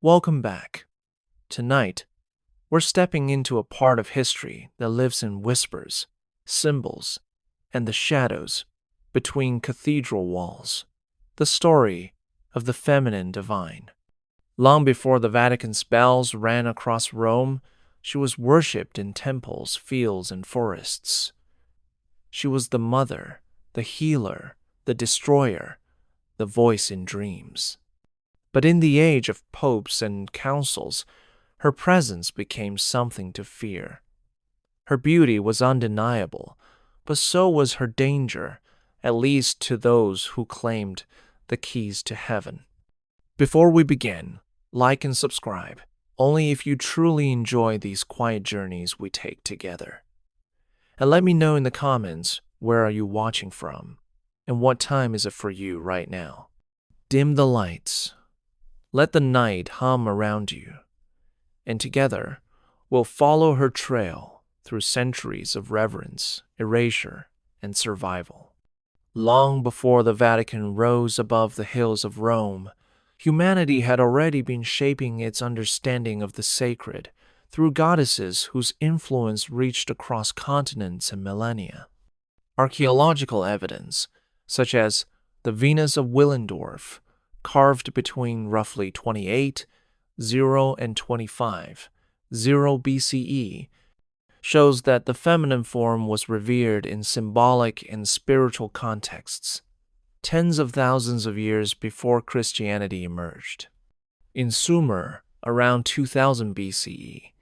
Welcome back. Tonight, we're stepping into a part of history that lives in whispers, symbols, and the shadows between cathedral walls. The story of the feminine divine. Long before the Vatican's bells ran across Rome, she was worshipped in temples, fields, and forests. She was the mother, the healer, the destroyer, the voice in dreams. But in the age of popes and councils, her presence became something to fear. Her beauty was undeniable, but so was her danger, at least to those who claimed the keys to heaven. Before we begin, like and subscribe, only if you truly enjoy these quiet journeys we take together. And let me know in the comments, where are you watching from, and what time is it for you right now? Dim the lights. Let the night hum around you, and together we'll follow her trail through centuries of reverence, erasure, and survival. Long before the Vatican rose above the hills of Rome, humanity had already been shaping its understanding of the sacred through goddesses whose influence reached across continents and millennia. Archaeological evidence, such as the Venus of Willendorf, carved between roughly 28, 0 and 25, 0 BCE, shows that the feminine form was revered in symbolic and spiritual contexts, tens of thousands of years before Christianity emerged. In Sumer, around 2000 BCE,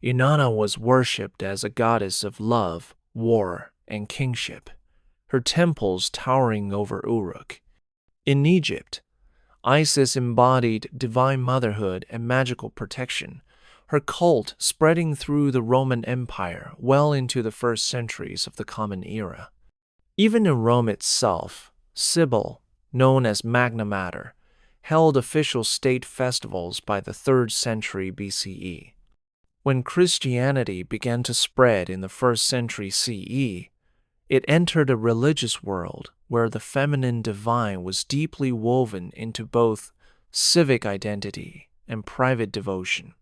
Inanna was worshipped as a goddess of love, war, and kingship, her temples towering over Uruk. In Egypt, Isis embodied divine motherhood and magical protection, her cult spreading through the Roman Empire well into the first centuries of the Common Era. Even in Rome itself, Cybele, known as Magna Mater, held official state festivals by the 3rd century BCE. When Christianity began to spread in the 1st century CE, it entered a religious world where the feminine divine was deeply woven into both civic identity and private devotion.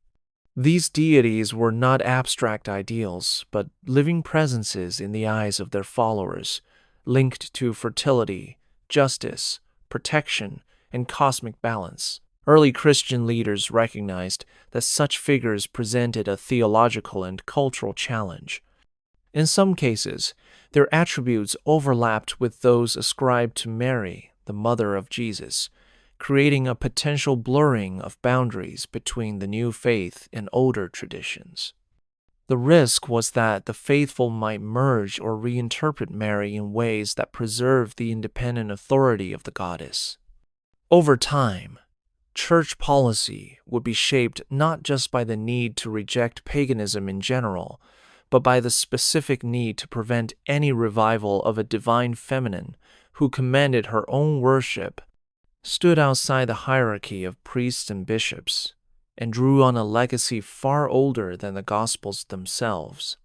These deities were not abstract ideals, but living presences in the eyes of their followers, linked to fertility, justice, protection, and cosmic balance. Early Christian leaders recognized that such figures presented a theological and cultural challenge. In some cases, their attributes overlapped with those ascribed to Mary, the mother of Jesus, creating a potential blurring of boundaries between the new faith and older traditions. The risk was that the faithful might merge or reinterpret Mary in ways that preserved the independent authority of the goddess. Over time, church policy would be shaped not just by the need to reject paganism in general, but by the specific need to prevent any revival of a divine feminine who commanded her own worship, stood outside the hierarchy of priests and bishops, and drew on a legacy far older than the Gospels themselves.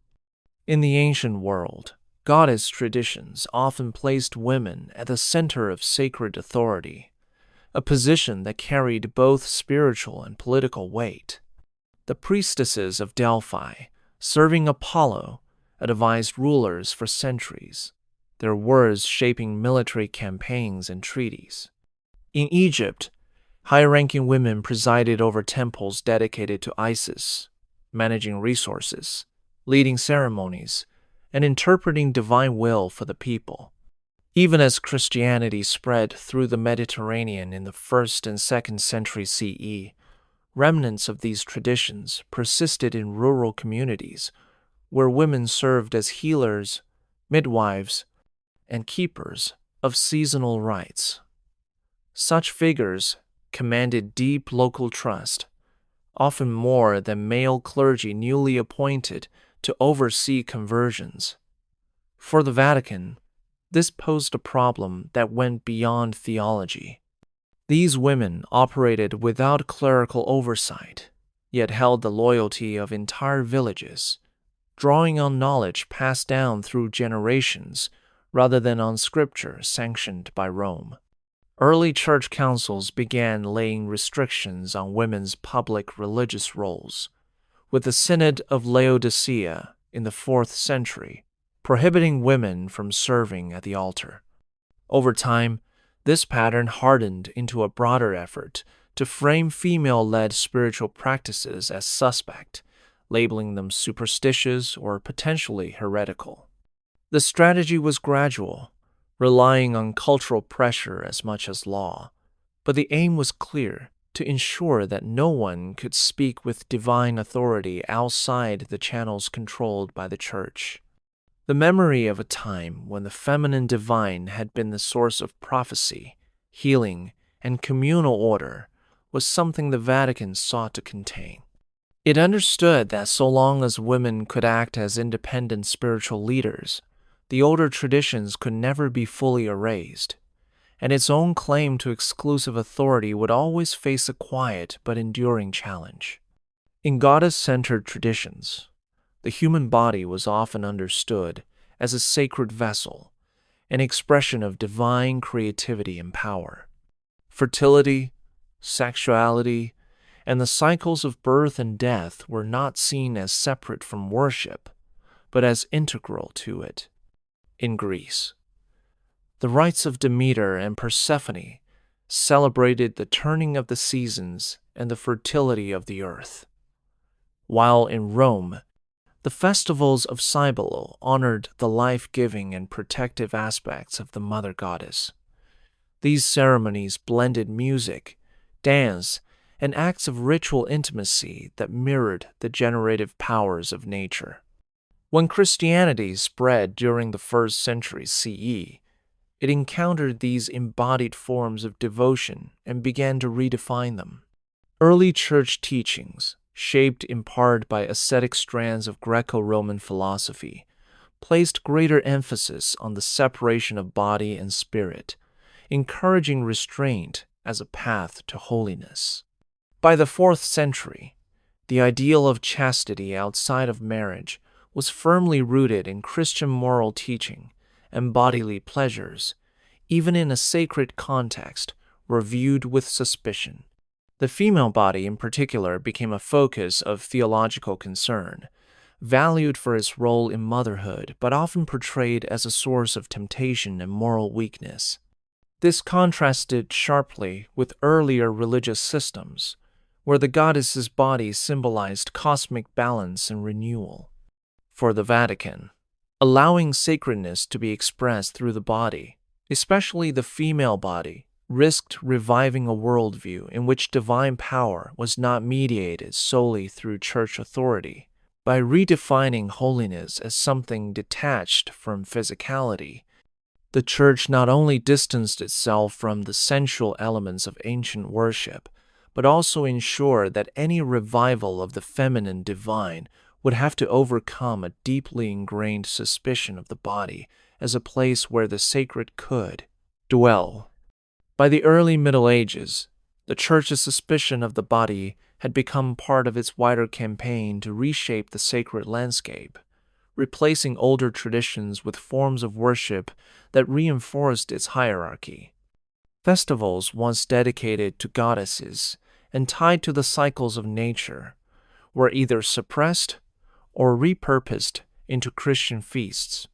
In the ancient world, goddess traditions often placed women at the center of sacred authority, a position that carried both spiritual and political weight. The priestesses of Delphi, serving Apollo, advised rulers for centuries, their words shaping military campaigns and treaties. In Egypt, high-ranking women presided over temples dedicated to Isis, managing resources, leading ceremonies, and interpreting divine will for the people. Even as Christianity spread through the Mediterranean in the 1st and 2nd century CE, remnants of these traditions persisted in rural communities where women served as healers, midwives, and keepers of seasonal rites. Such figures commanded deep local trust, often more than male clergy newly appointed to oversee conversions. For the Vatican, this posed a problem that went beyond theology. These women operated without clerical oversight, yet held the loyalty of entire villages, drawing on knowledge passed down through generations rather than on scripture sanctioned by Rome. Early church councils began laying restrictions on women's public religious roles, with the Synod of Laodicea in the 4th century prohibiting women from serving at the altar. Over time, this pattern hardened into a broader effort to frame female-led spiritual practices as suspect, labeling them superstitious or potentially heretical. The strategy was gradual, relying on cultural pressure as much as law, but the aim was clear: to ensure that no one could speak with divine authority outside the channels controlled by the Church. The memory of a time when the feminine divine had been the source of prophecy, healing, and communal order was something the Vatican sought to contain. It understood that so long as women could act as independent spiritual leaders, the older traditions could never be fully erased, and its own claim to exclusive authority would always face a quiet but enduring challenge. In goddess-centered traditions, the human body was often understood as a sacred vessel, an expression of divine creativity and power. Fertility, sexuality, and the cycles of birth and death were not seen as separate from worship, but as integral to it. In Greece, the rites of Demeter and Persephone celebrated the turning of the seasons and the fertility of the earth, while in Rome, the festivals of Cybele honored the life-giving and protective aspects of the mother goddess. These ceremonies blended music, dance, and acts of ritual intimacy that mirrored the generative powers of nature. When Christianity spread during the 1st century CE, it encountered these embodied forms of devotion and began to redefine them. Early church teachings, shaped in part by ascetic strands of Greco-Roman philosophy, placed greater emphasis on the separation of body and spirit, encouraging restraint as a path to holiness. By the 4th century, the ideal of chastity outside of marriage was firmly rooted in Christian moral teaching, and bodily pleasures, even in a sacred context, were viewed with suspicion. The female body in particular became a focus of theological concern, valued for its role in motherhood but often portrayed as a source of temptation and moral weakness. This contrasted sharply with earlier religious systems, where the goddess's body symbolized cosmic balance and renewal. For the Vatican, allowing sacredness to be expressed through the body, especially the female body, risked reviving a worldview in which divine power was not mediated solely through church authority. By redefining holiness as something detached from physicality, the church not only distanced itself from the sensual elements of ancient worship, but also ensured that any revival of the feminine divine would have to overcome a deeply ingrained suspicion of the body as a place where the sacred could dwell. By the early Middle Ages, the Church's suspicion of the body had become part of its wider campaign to reshape the sacred landscape, replacing older traditions with forms of worship that reinforced its hierarchy. Festivals once dedicated to goddesses and tied to the cycles of nature were either suppressed or repurposed into Christian feasts.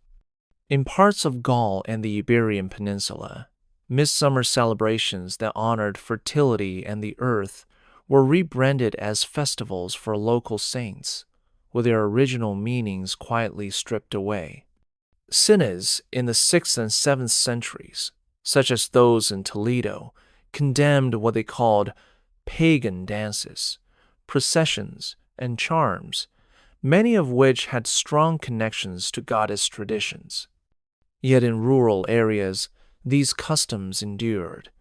In parts of Gaul and the Iberian Peninsula, midsummer celebrations that honored fertility and the earth were rebranded as festivals for local saints, with their original meanings quietly stripped away. Synods in the 6th and 7th centuries, such as those in Toledo, condemned what they called pagan dances, processions, and charms, many of which had strong connections to goddess traditions. Yet in rural areas, these customs endured,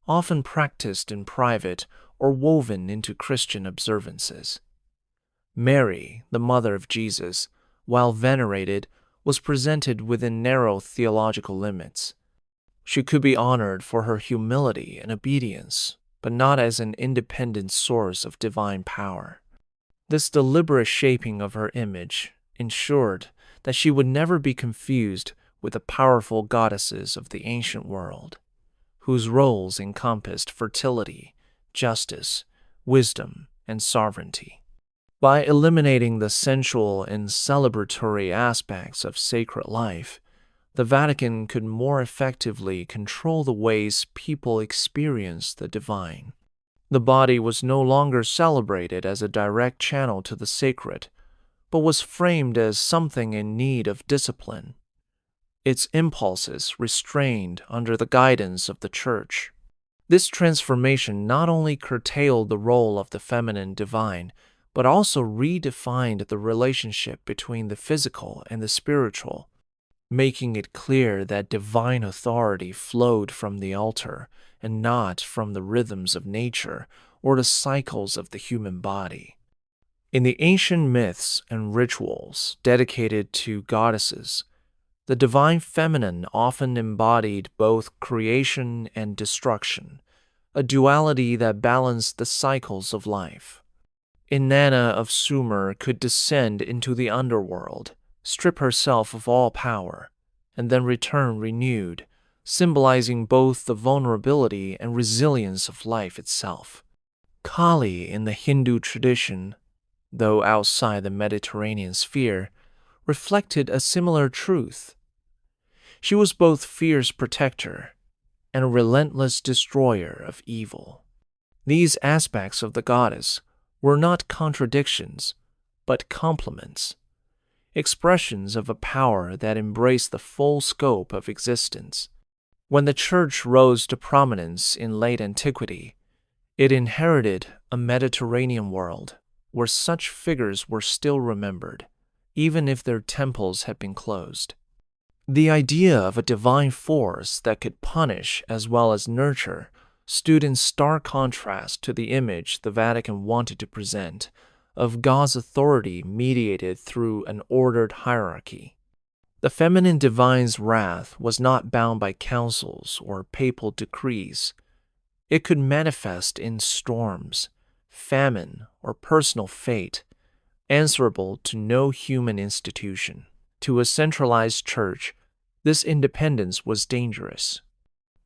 often practiced in private or woven into Christian observances. Mary, the mother of Jesus, while venerated, was presented within narrow theological limits. She could be honored for her humility and obedience, but not as an independent source of divine power. This deliberate shaping of her image ensured that she would never be confused with the powerful goddesses of the ancient world, whose roles encompassed fertility, justice, wisdom, and sovereignty. By eliminating the sensual and celebratory aspects of sacred life, the Vatican could more effectively control the ways people experience the divine. The body was no longer celebrated as a direct channel to the sacred, but was framed as something in need of discipline, its impulses restrained under the guidance of the Church. This transformation not only curtailed the role of the feminine divine, but also redefined the relationship between the physical and the spiritual, making it clear that divine authority flowed from the altar and not from the rhythms of nature or the cycles of the human body. In the ancient myths and rituals dedicated to goddesses, the divine feminine often embodied both creation and destruction, a duality that balanced the cycles of life. Inanna of Sumer could descend into the underworld, strip herself of all power, and then return renewed, symbolizing both the vulnerability and resilience of life itself. Kali in the Hindu tradition, though outside the Mediterranean sphere, reflected a similar truth. She was both fierce protector and a relentless destroyer of evil. These aspects of the goddess were not contradictions, but complements, expressions of a power that embraced the full scope of existence. When the Church rose to prominence in late antiquity, it inherited a Mediterranean world where such figures were still remembered, even if their temples had been closed. The idea of a divine force that could punish as well as nurture stood in stark contrast to the image the Vatican wanted to present of God's authority mediated through an ordered hierarchy. The feminine divine's wrath was not bound by councils or papal decrees. It could manifest in storms, famine, or personal fate, answerable to no human institution. To a centralized church, this independence was dangerous.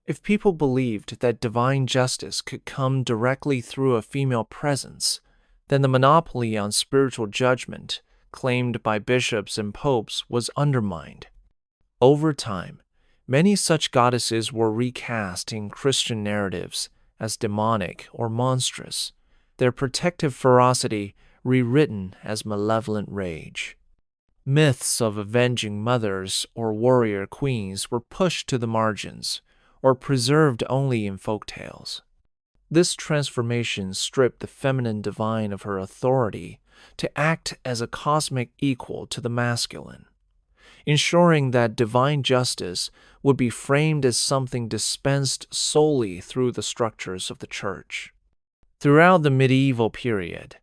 If people believed that divine justice could come directly through a female presence, then the monopoly on spiritual judgment claimed by bishops and popes was undermined. Over time, many such goddesses were recast in Christian narratives as demonic or monstrous, their protective ferocity rewritten as malevolent rage. Myths of avenging mothers or warrior queens were pushed to the margins, or preserved only in folktales. This transformation stripped the feminine divine of her authority to act as a cosmic equal to the masculine, ensuring that divine justice would be framed as something dispensed solely through the structures of the Church. Throughout the medieval period,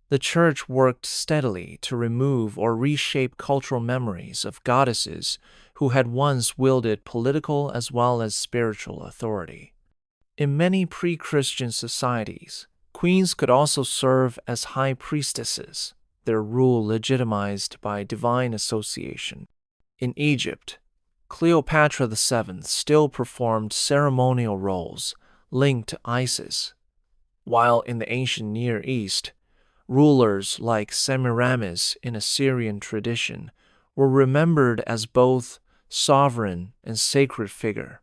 the Church worked steadily to remove or reshape cultural memories of goddesses who had once wielded political as well as spiritual authority. In many pre-Christian societies, queens could also serve as high priestesses, their rule legitimized by divine association. In Egypt, Cleopatra VII still performed ceremonial roles linked to Isis, while in the ancient Near East, rulers like Semiramis in Assyrian tradition were remembered as both sovereign and sacred figure.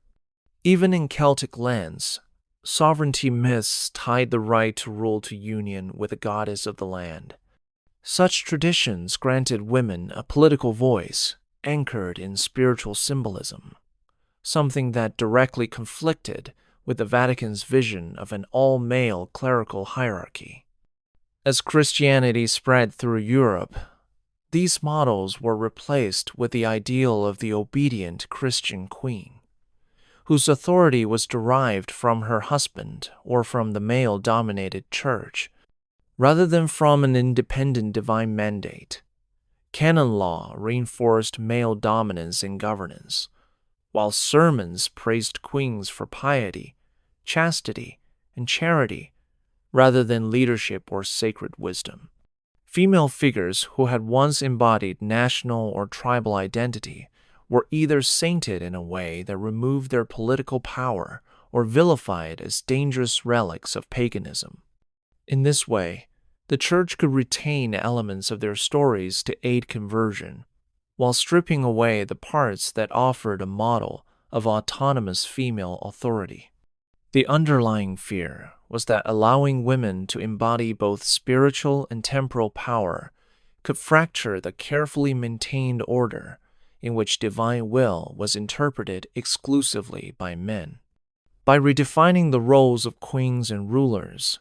Even in Celtic lands, sovereignty myths tied the right to rule to union with the goddess of the land. Such traditions granted women a political voice anchored in spiritual symbolism, something that directly conflicted with the Vatican's vision of an all-male clerical hierarchy. As Christianity spread through Europe, these models were replaced with the ideal of the obedient Christian queen, whose authority was derived from her husband or from the male-dominated church, rather than from an independent divine mandate. Canon law reinforced male dominance in governance, while sermons praised queens for piety, chastity, and charity, rather than leadership or sacred wisdom. Female figures who had once embodied national or tribal identity were either sainted in a way that removed their political power or vilified as dangerous relics of paganism. In this way, the Church could retain elements of their stories to aid conversion, while stripping away the parts that offered a model of autonomous female authority. The underlying fear was that allowing women to embody both spiritual and temporal power could fracture the carefully maintained order in which divine will was interpreted exclusively by men. By redefining the roles of queens and rulers,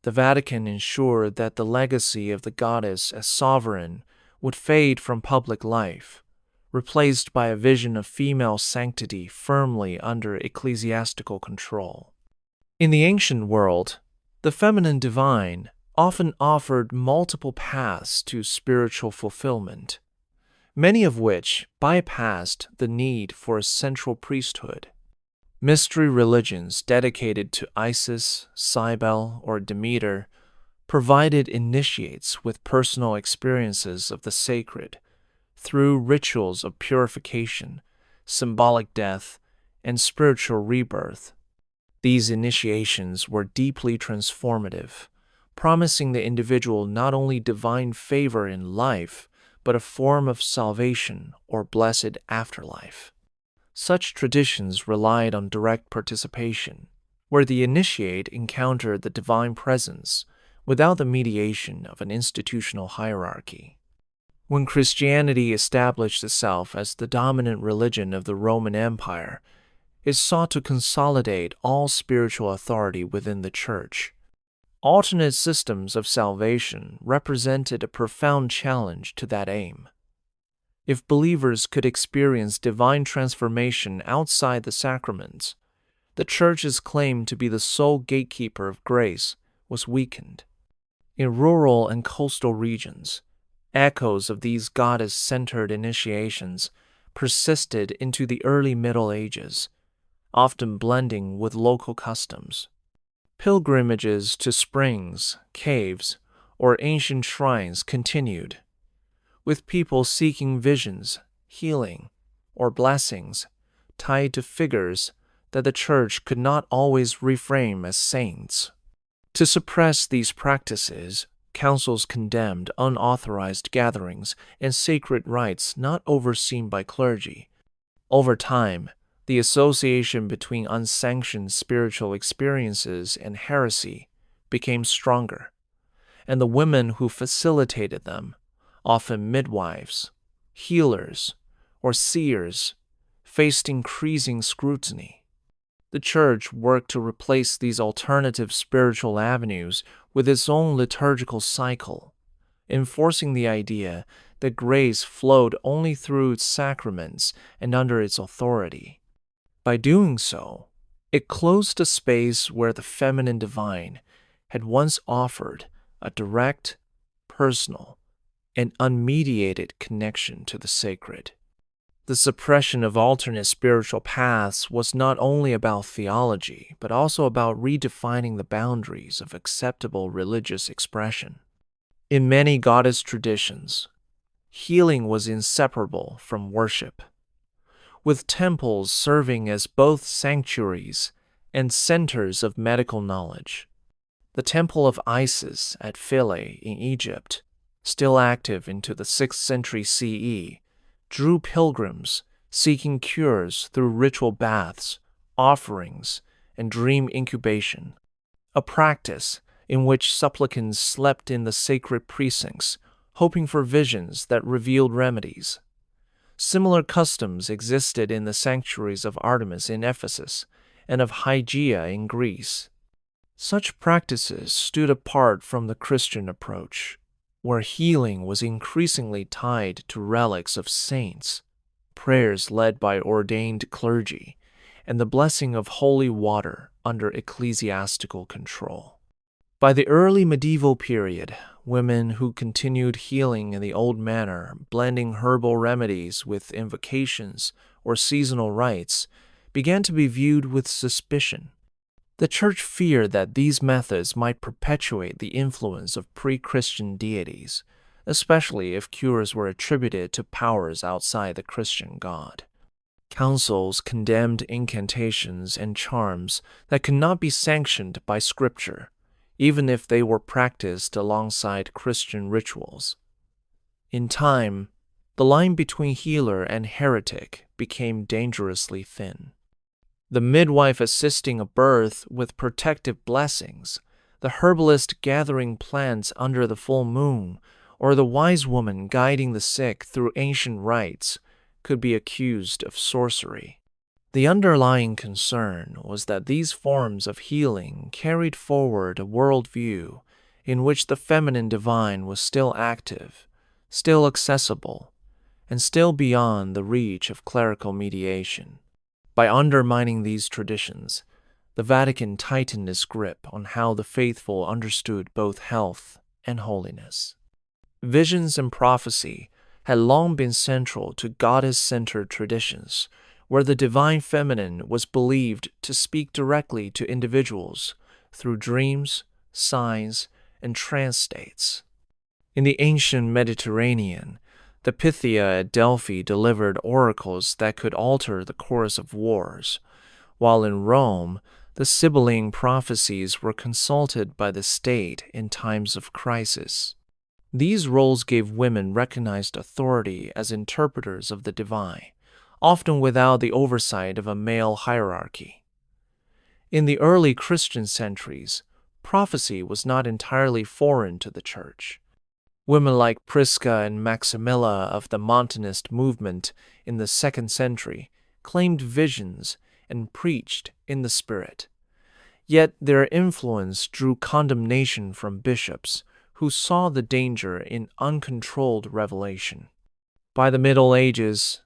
the Vatican ensured that the legacy of the goddess as sovereign would fade from public life, replaced by a vision of female sanctity firmly under ecclesiastical control. In the ancient world, the feminine divine often offered multiple paths to spiritual fulfillment, many of which bypassed the need for a central priesthood. Mystery religions dedicated to Isis, Cybele, or Demeter provided initiates with personal experiences of the sacred through rituals of purification, symbolic death, and spiritual rebirth. These initiations were deeply transformative, promising the individual not only divine favor in life, but a form of salvation or blessed afterlife. Such traditions relied on direct participation, where the initiate encountered the divine presence without the mediation of an institutional hierarchy. When Christianity established itself as the dominant religion of the Roman Empire, it sought to consolidate all spiritual authority within the Church. Alternate systems of salvation represented a profound challenge to that aim. If believers could experience divine transformation outside the sacraments, the Church's claim to be the sole gatekeeper of grace was weakened. In rural and coastal regions, echoes of these goddess-centered initiations persisted into the early Middle Ages, often blending with local customs. Pilgrimages to springs, caves, or ancient shrines continued, with people seeking visions, healing, or blessings tied to figures that the Church could not always reframe as saints. To suppress these practices, councils condemned unauthorized gatherings and sacred rites not overseen by clergy. Over time, the association between unsanctioned spiritual experiences and heresy became stronger, and the women who facilitated them, often midwives, healers, or seers, faced increasing scrutiny. The Church worked to replace these alternative spiritual avenues with its own liturgical cycle, enforcing the idea that grace flowed only through its sacraments and under its authority. By doing so, it closed a space where the feminine divine had once offered a direct, personal, and unmediated connection to the sacred. The suppression of alternate spiritual paths was not only about theology, but also about redefining the boundaries of acceptable religious expression. In many goddess traditions, healing was inseparable from worship, with temples serving as both sanctuaries and centers of medical knowledge. The Temple of Isis at Philae in Egypt, still active into the 6th century CE, drew pilgrims seeking cures through ritual baths, offerings, and dream incubation, a practice in which supplicants slept in the sacred precincts, hoping for visions that revealed remedies. Similar customs existed in the sanctuaries of Artemis in Ephesus and of Hygeia in Greece. Such practices stood apart from the Christian approach, where healing was increasingly tied to relics of saints, prayers led by ordained clergy, and the blessing of holy water under ecclesiastical control. By the early medieval period, women who continued healing in the old manner, blending herbal remedies with invocations or seasonal rites, began to be viewed with suspicion. The Church feared that these methods might perpetuate the influence of pre-Christian deities, especially if cures were attributed to powers outside the Christian God. Councils condemned incantations and charms that could not be sanctioned by Scripture, even if they were practiced alongside Christian rituals. In time, the line between healer and heretic became dangerously thin. The midwife assisting a birth with protective blessings, the herbalist gathering plants under the full moon, or the wise woman guiding the sick through ancient rites could be accused of sorcery. The underlying concern was that these forms of healing carried forward a worldview in which the feminine divine was still active, still accessible, and still beyond the reach of clerical mediation. By undermining these traditions, the Vatican tightened its grip on how the faithful understood both health and holiness. Visions and prophecy had long been central to goddess-centered traditions, where the divine feminine was believed to speak directly to individuals through dreams, signs, and trance states. In the ancient Mediterranean, the Pythia at Delphi delivered oracles that could alter the course of wars, while in Rome, the Sibylline prophecies were consulted by the state in times of crisis. These roles gave women recognized authority as interpreters of the divine, often without the oversight of a male hierarchy. In the early Christian centuries, prophecy was not entirely foreign to the Church. Women like Prisca and Maximilla of the Montanist movement in the 2nd century claimed visions and preached in the Spirit. Yet their influence drew condemnation from bishops who saw the danger in uncontrolled revelation. By the Middle Ages,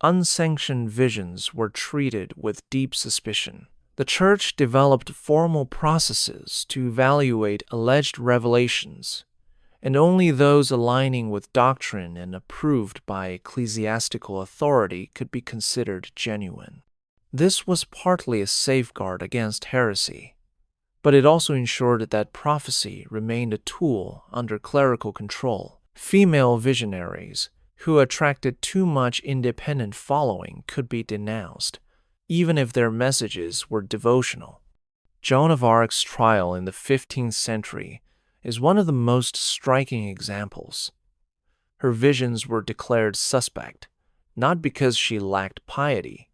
unsanctioned visions were treated with deep suspicion. The Church developed formal processes to evaluate alleged revelations, and only those aligning with doctrine and approved by ecclesiastical authority could be considered genuine. This was partly a safeguard against heresy, but it also ensured that prophecy remained a tool under clerical control. Female visionaries who attracted too much independent following could be denounced, even if their messages were devotional. Joan of Arc's trial in the 15th century is one of the most striking examples. Her visions were declared suspect, not because she lacked piety,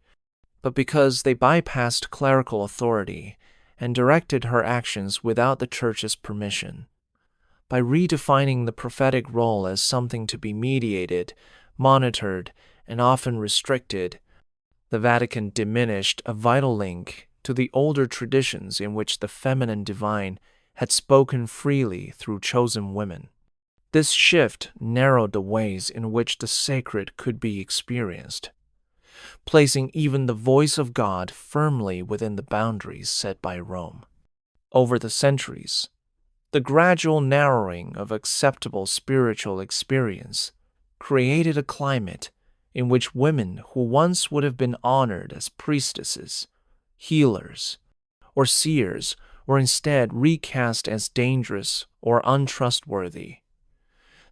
but because they bypassed clerical authority and directed her actions without the Church's permission. By redefining the prophetic role as something to be mediated, monitored, and often restricted, the Vatican diminished a vital link to the older traditions in which the feminine divine had spoken freely through chosen women. This shift narrowed the ways in which the sacred could be experienced, placing even the voice of God firmly within the boundaries set by Rome. Over the centuries, the gradual narrowing of acceptable spiritual experience created a climate in which women who once would have been honored as priestesses, healers, or seers were instead recast as dangerous or untrustworthy.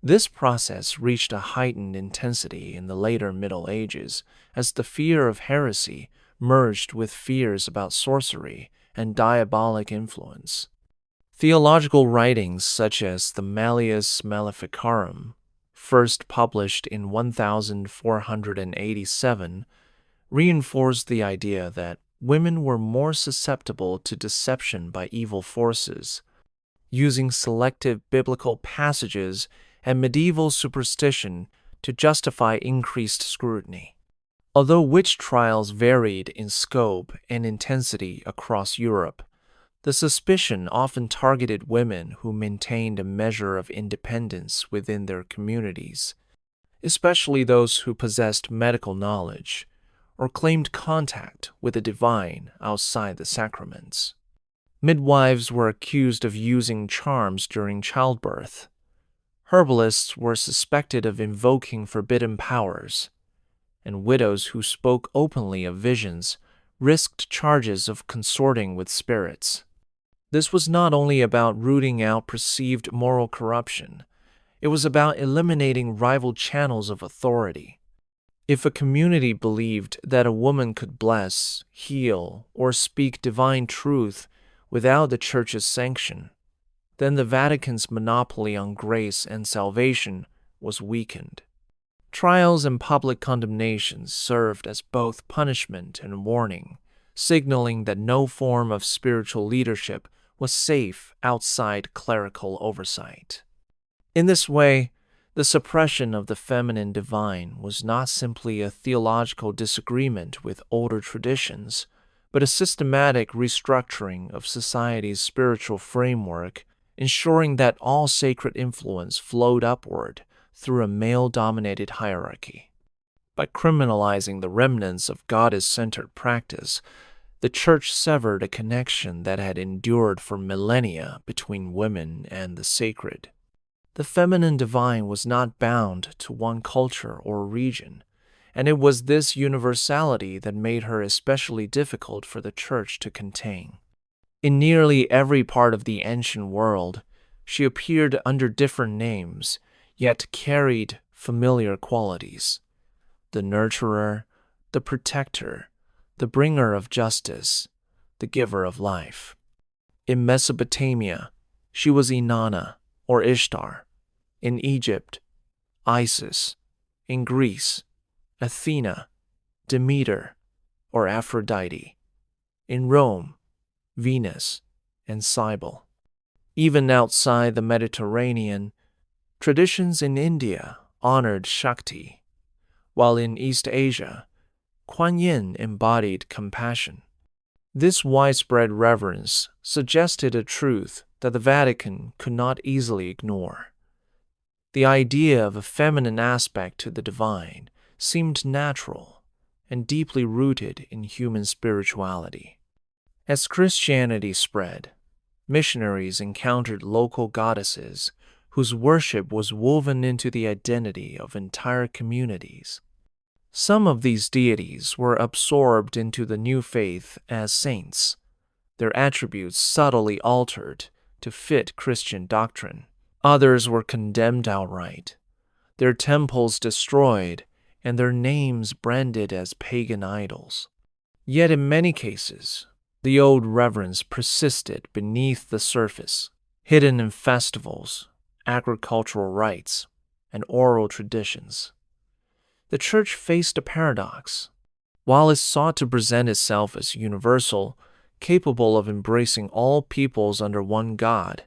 This process reached a heightened intensity in the later Middle Ages as the fear of heresy merged with fears about sorcery and diabolic influence. Theological writings such as the Malleus Maleficarum, first published in 1487, reinforced the idea that women were more susceptible to deception by evil forces, using selective biblical passages and medieval superstition to justify increased scrutiny. Although witch trials varied in scope and intensity across Europe, the suspicion often targeted women who maintained a measure of independence within their communities, especially those who possessed medical knowledge or claimed contact with the divine outside the sacraments. Midwives were accused of using charms during childbirth. Herbalists were suspected of invoking forbidden powers, and widows who spoke openly of visions risked charges of consorting with spirits. This was not only about rooting out perceived moral corruption, it was about eliminating rival channels of authority. If a community believed that a woman could bless, heal, or speak divine truth without the Church's sanction, then the Vatican's monopoly on grace and salvation was weakened. Trials and public condemnations served as both punishment and warning, signaling that no form of spiritual leadership was safe outside clerical oversight. In this way, the suppression of the feminine divine was not simply a theological disagreement with older traditions, but a systematic restructuring of society's spiritual framework, ensuring that all sacred influence flowed upward through a male-dominated hierarchy. By criminalizing the remnants of goddess-centered practice, the Church severed a connection that had endured for millennia between women and the sacred. The feminine divine was not bound to one culture or region, and it was this universality that made her especially difficult for the Church to contain. In nearly every part of the ancient world, she appeared under different names, yet carried familiar qualities: the nurturer, the protector, the bringer of justice, the giver of life. In Mesopotamia, she was Inanna, or Ishtar. In Egypt, Isis. In Greece, Athena, Demeter, or Aphrodite. In Rome, Venus, and Cybele. Even outside the Mediterranean, traditions in India honored Shakti, while in East Asia, Kuan Yin embodied compassion. This widespread reverence suggested a truth that the Vatican could not easily ignore. The idea of a feminine aspect to the divine seemed natural and deeply rooted in human spirituality. As Christianity spread, missionaries encountered local goddesses whose worship was woven into the identity of entire communities. Some of these deities were absorbed into the new faith as saints, their attributes subtly altered to fit Christian doctrine. Others were condemned outright, their temples destroyed, and their names branded as pagan idols. Yet in many cases, the old reverence persisted beneath the surface, hidden in festivals, agricultural rites, and oral traditions. The Church faced a paradox. While it sought to present itself as universal, capable of embracing all peoples under one God,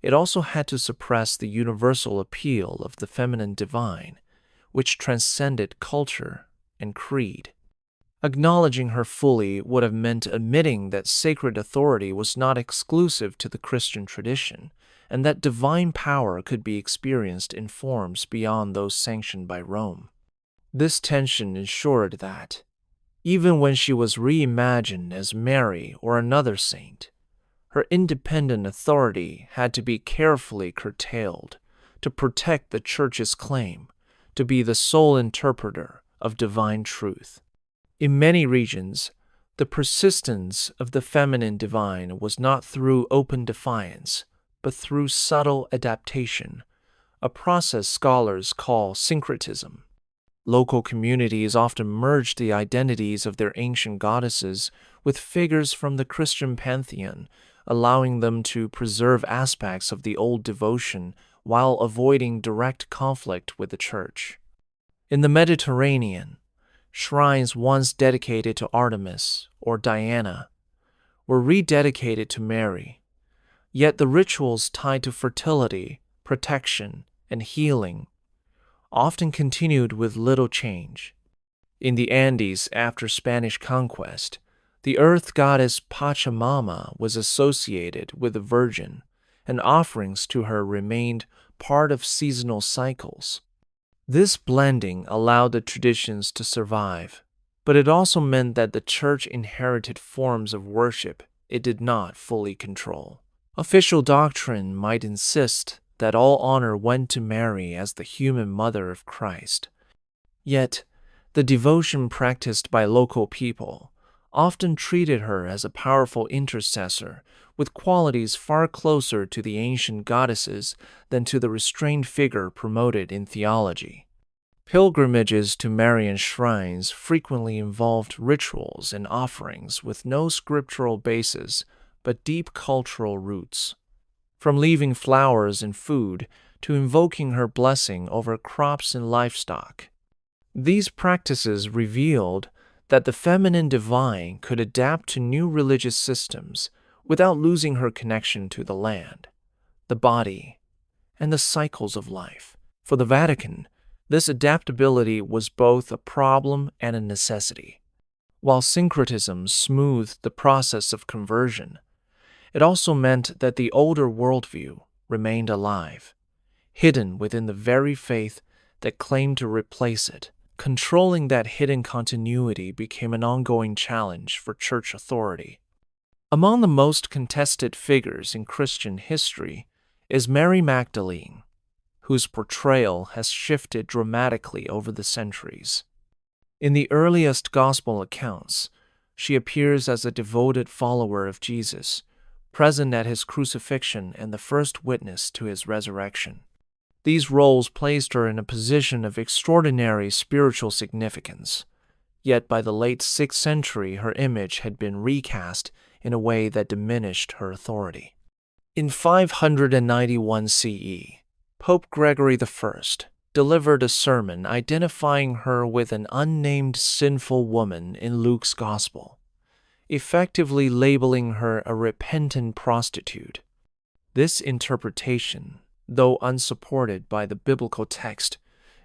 it also had to suppress the universal appeal of the feminine divine, which transcended culture and creed. Acknowledging her fully would have meant admitting that sacred authority was not exclusive to the Christian tradition, and that divine power could be experienced in forms beyond those sanctioned by Rome. This tension ensured that, even when she was reimagined as Mary or another saint, her independent authority had to be carefully curtailed to protect the Church's claim to be the sole interpreter of divine truth. In many regions, the persistence of the feminine divine was not through open defiance, but through subtle adaptation, a process scholars call syncretism. Local communities often merged the identities of their ancient goddesses with figures from the Christian pantheon, allowing them to preserve aspects of the old devotion while avoiding direct conflict with the Church. In the Mediterranean, shrines once dedicated to Artemis or Diana were rededicated to Mary, yet the rituals tied to fertility, protection, and healing often continued with little change. In the Andes after Spanish conquest, the earth goddess Pachamama was associated with the Virgin, and offerings to her remained part of seasonal cycles. This blending allowed the traditions to survive, but it also meant that the Church inherited forms of worship it did not fully control. Official doctrine might insist that all honor went to Mary as the human mother of Christ. Yet, the devotion practiced by local people often treated her as a powerful intercessor with qualities far closer to the ancient goddesses than to the restrained figure promoted in theology. Pilgrimages to Marian shrines frequently involved rituals and offerings with no scriptural basis but deep cultural roots. From leaving flowers and food to invoking her blessing over crops and livestock. These practices revealed that the feminine divine could adapt to new religious systems without losing her connection to the land, the body, and the cycles of life. For the Vatican, this adaptability was both a problem and a necessity. While syncretism smoothed the process of conversion, it also meant that the older worldview remained alive, hidden within the very faith that claimed to replace it. Controlling that hidden continuity became an ongoing challenge for church authority. Among the most contested figures in Christian history is Mary Magdalene, whose portrayal has shifted dramatically over the centuries. In the earliest gospel accounts, she appears as a devoted follower of Jesus, present at his crucifixion and the first witness to his resurrection. These roles placed her in a position of extraordinary spiritual significance, yet by the late 6th century her image had been recast in a way that diminished her authority. In 591 CE, Pope Gregory I delivered a sermon identifying her with an unnamed sinful woman in Luke's Gospel, effectively labeling her a repentant prostitute. This interpretation, though unsupported by the biblical text,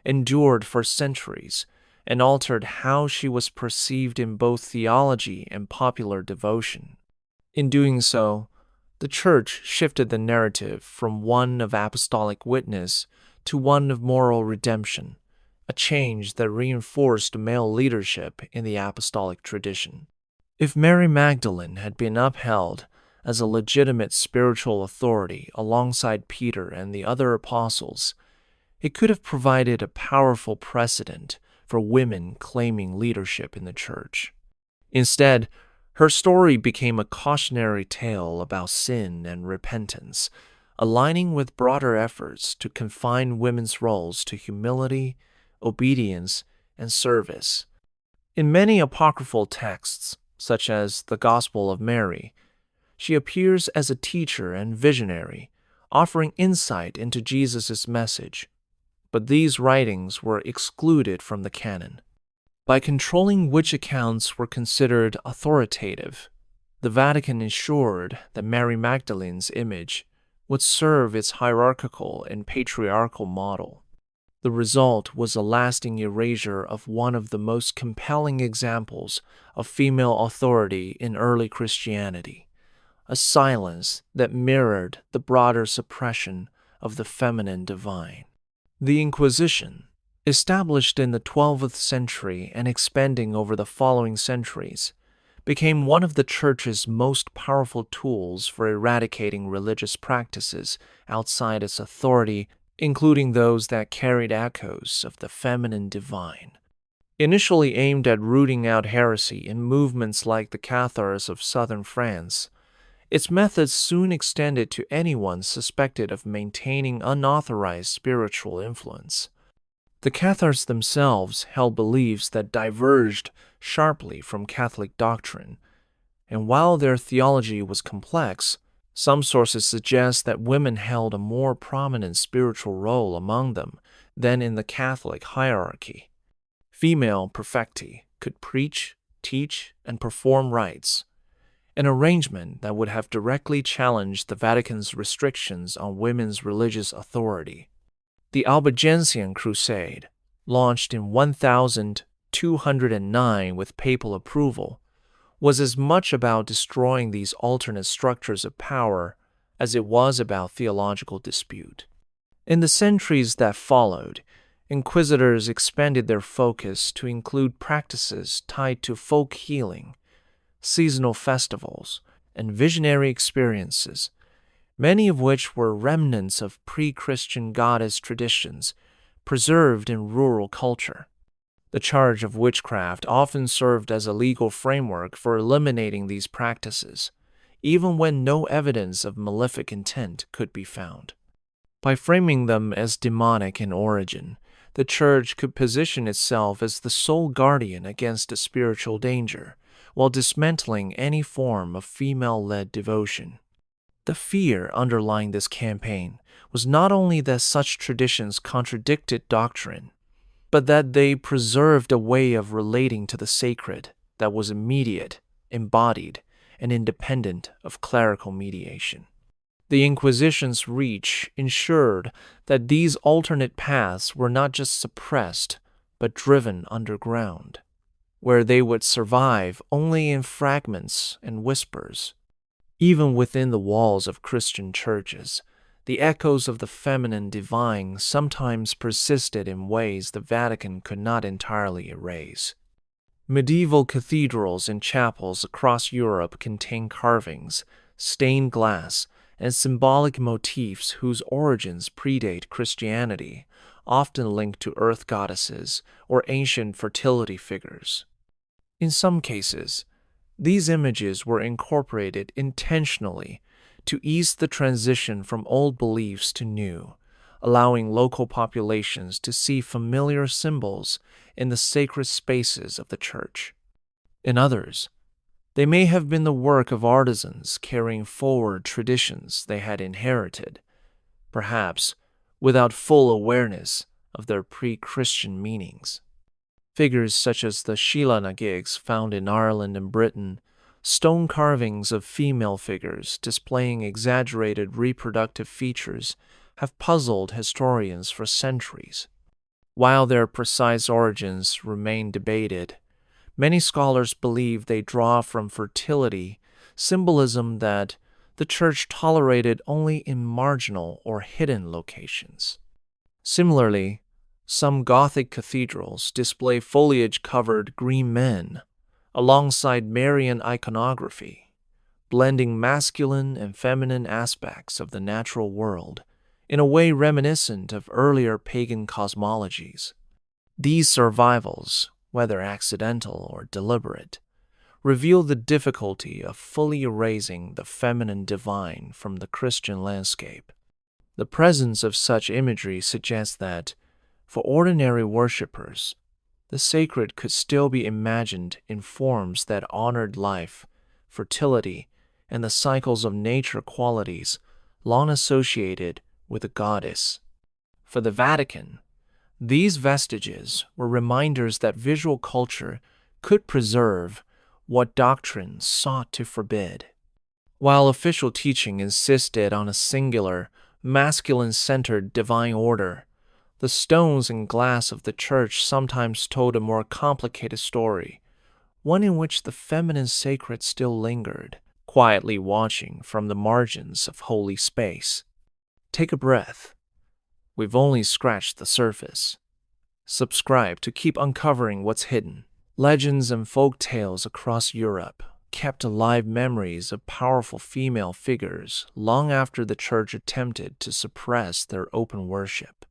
endured for centuries and altered how she was perceived in both theology and popular devotion. In doing so, the Church shifted the narrative from one of apostolic witness to one of moral redemption, a change that reinforced male leadership in the apostolic tradition. If Mary Magdalene had been upheld as a legitimate spiritual authority alongside Peter and the other apostles, it could have provided a powerful precedent for women claiming leadership in the church. Instead, her story became a cautionary tale about sin and repentance, aligning with broader efforts to confine women's roles to humility, obedience, and service. In many apocryphal texts, such as the Gospel of Mary, she appears as a teacher and visionary, offering insight into Jesus' message. But these writings were excluded from the canon. By controlling which accounts were considered authoritative, the Vatican ensured that Mary Magdalene's image would serve its hierarchical and patriarchal model. The result was a lasting erasure of one of the most compelling examples of female authority in early Christianity, a silence that mirrored the broader suppression of the feminine divine. The Inquisition, established in the 12th century and expanding over the following centuries, became one of the Church's most powerful tools for eradicating religious practices outside its authority, including those that carried echoes of the feminine divine. Initially aimed at rooting out heresy in movements like the Cathars of southern France, its methods soon extended to anyone suspected of maintaining unauthorized spiritual influence. The Cathars themselves held beliefs that diverged sharply from Catholic doctrine, and while their theology was complex, some sources suggest that women held a more prominent spiritual role among them than in the Catholic hierarchy. Female prefecti could preach, teach, and perform rites, an arrangement that would have directly challenged the Vatican's restrictions on women's religious authority. The Albigensian Crusade, launched in 1209 with papal approval, was as much about destroying these alternate structures of power as it was about theological dispute. In the centuries that followed, inquisitors expanded their focus to include practices tied to folk healing, seasonal festivals, and visionary experiences, many of which were remnants of pre-Christian goddess traditions preserved in rural culture. The charge of witchcraft often served as a legal framework for eliminating these practices, even when no evidence of malefic intent could be found. By framing them as demonic in origin, the Church could position itself as the sole guardian against a spiritual danger, while dismantling any form of female-led devotion. The fear underlying this campaign was not only that such traditions contradicted doctrine, but that they preserved a way of relating to the sacred that was immediate, embodied, and independent of clerical mediation. The Inquisition's reach ensured that these alternate paths were not just suppressed, but driven underground, where they would survive only in fragments and whispers. Even within the walls of Christian churches, the echoes of the feminine divine sometimes persisted in ways the Vatican could not entirely erase. Medieval cathedrals and chapels across Europe contain carvings, stained glass, and symbolic motifs whose origins predate Christianity, often linked to earth goddesses or ancient fertility figures. In some cases, these images were incorporated intentionally to ease the transition from old beliefs to new, allowing local populations to see familiar symbols in the sacred spaces of the church. In others, they may have been the work of artisans carrying forward traditions they had inherited, perhaps without full awareness of their pre-Christian meanings. Figures such as the Sheela na gigs found in Ireland and Britain, stone carvings of female figures displaying exaggerated reproductive features, have puzzled historians for centuries. While their precise origins remain debated, many scholars believe they draw from fertility symbolism that the Church tolerated only in marginal or hidden locations. Similarly, some Gothic cathedrals display foliage-covered green men alongside Marian iconography, blending masculine and feminine aspects of the natural world in a way reminiscent of earlier pagan cosmologies. These survivals, whether accidental or deliberate, reveal the difficulty of fully erasing the feminine divine from the Christian landscape. The presence of such imagery suggests that, for ordinary worshippers, the sacred could still be imagined in forms that honored life, fertility, and the cycles of nature qualities long associated with a goddess. For the Vatican, these vestiges were reminders that visual culture could preserve what doctrine sought to forbid. While official teaching insisted on a singular, masculine-centered divine order, the stones and glass of the church sometimes told a more complicated story, one in which the feminine sacred still lingered, quietly watching from the margins of holy space. Take a breath. We've only scratched the surface. Subscribe to keep uncovering what's hidden. Legends and folk tales across Europe kept alive memories of powerful female figures long after the church attempted to suppress their open worship.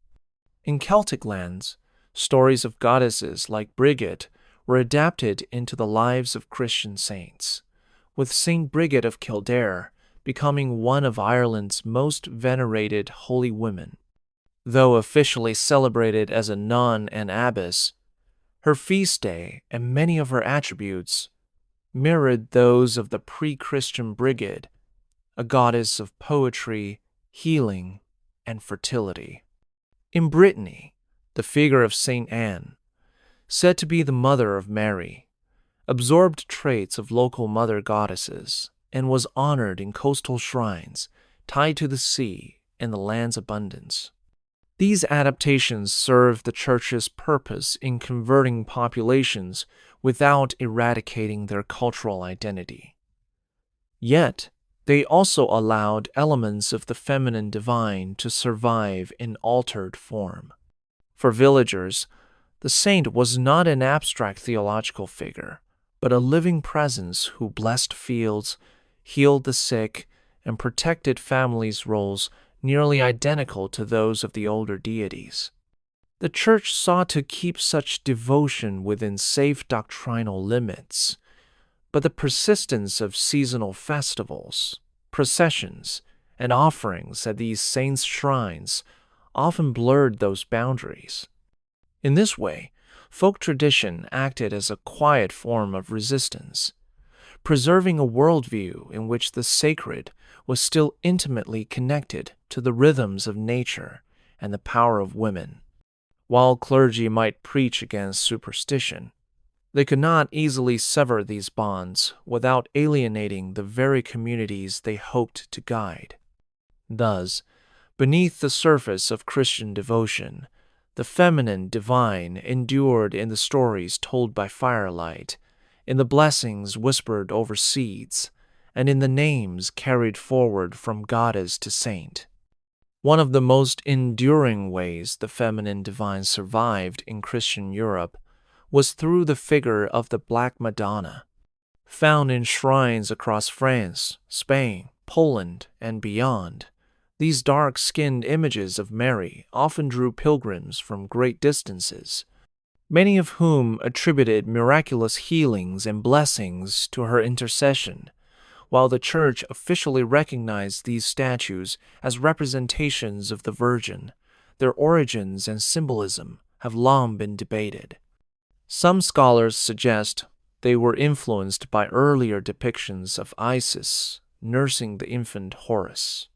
In Celtic lands, stories of goddesses like Brigid were adapted into the lives of Christian saints, with Saint Brigid of Kildare becoming one of Ireland's most venerated holy women. Though officially celebrated as a nun and abbess, her feast day and many of her attributes mirrored those of the pre-Christian Brigid, a goddess of poetry, healing, and fertility. In Brittany, the figure of Saint Anne, said to be the mother of Mary, absorbed traits of local mother goddesses and was honored in coastal shrines tied to the sea and the land's abundance. These adaptations serve the Church's purpose in converting populations without eradicating their cultural identity. Yet, they also allowed elements of the feminine divine to survive in altered form. For villagers, the saint was not an abstract theological figure, but a living presence who blessed fields, healed the sick, and protected families' roles nearly identical to those of the older deities. The Church sought to keep such devotion within safe doctrinal limits, but the persistence of seasonal festivals, processions, and offerings at these saints' shrines often blurred those boundaries. In this way, folk tradition acted as a quiet form of resistance, preserving a worldview in which the sacred was still intimately connected to the rhythms of nature and the power of women. While clergy might preach against superstition, they could not easily sever these bonds without alienating the very communities they hoped to guide. Thus, beneath the surface of Christian devotion, the feminine divine endured in the stories told by firelight, in the blessings whispered over seeds, and in the names carried forward from goddess to saint. One of the most enduring ways the feminine divine survived in Christian Europe was through the figure of the Black Madonna. Found in shrines across France, Spain, Poland, and beyond, these dark-skinned images of Mary often drew pilgrims from great distances, many of whom attributed miraculous healings and blessings to her intercession. While the Church officially recognized these statues as representations of the Virgin, their origins and symbolism have long been debated. Some scholars suggest they were influenced by earlier depictions of Isis nursing the infant Horus,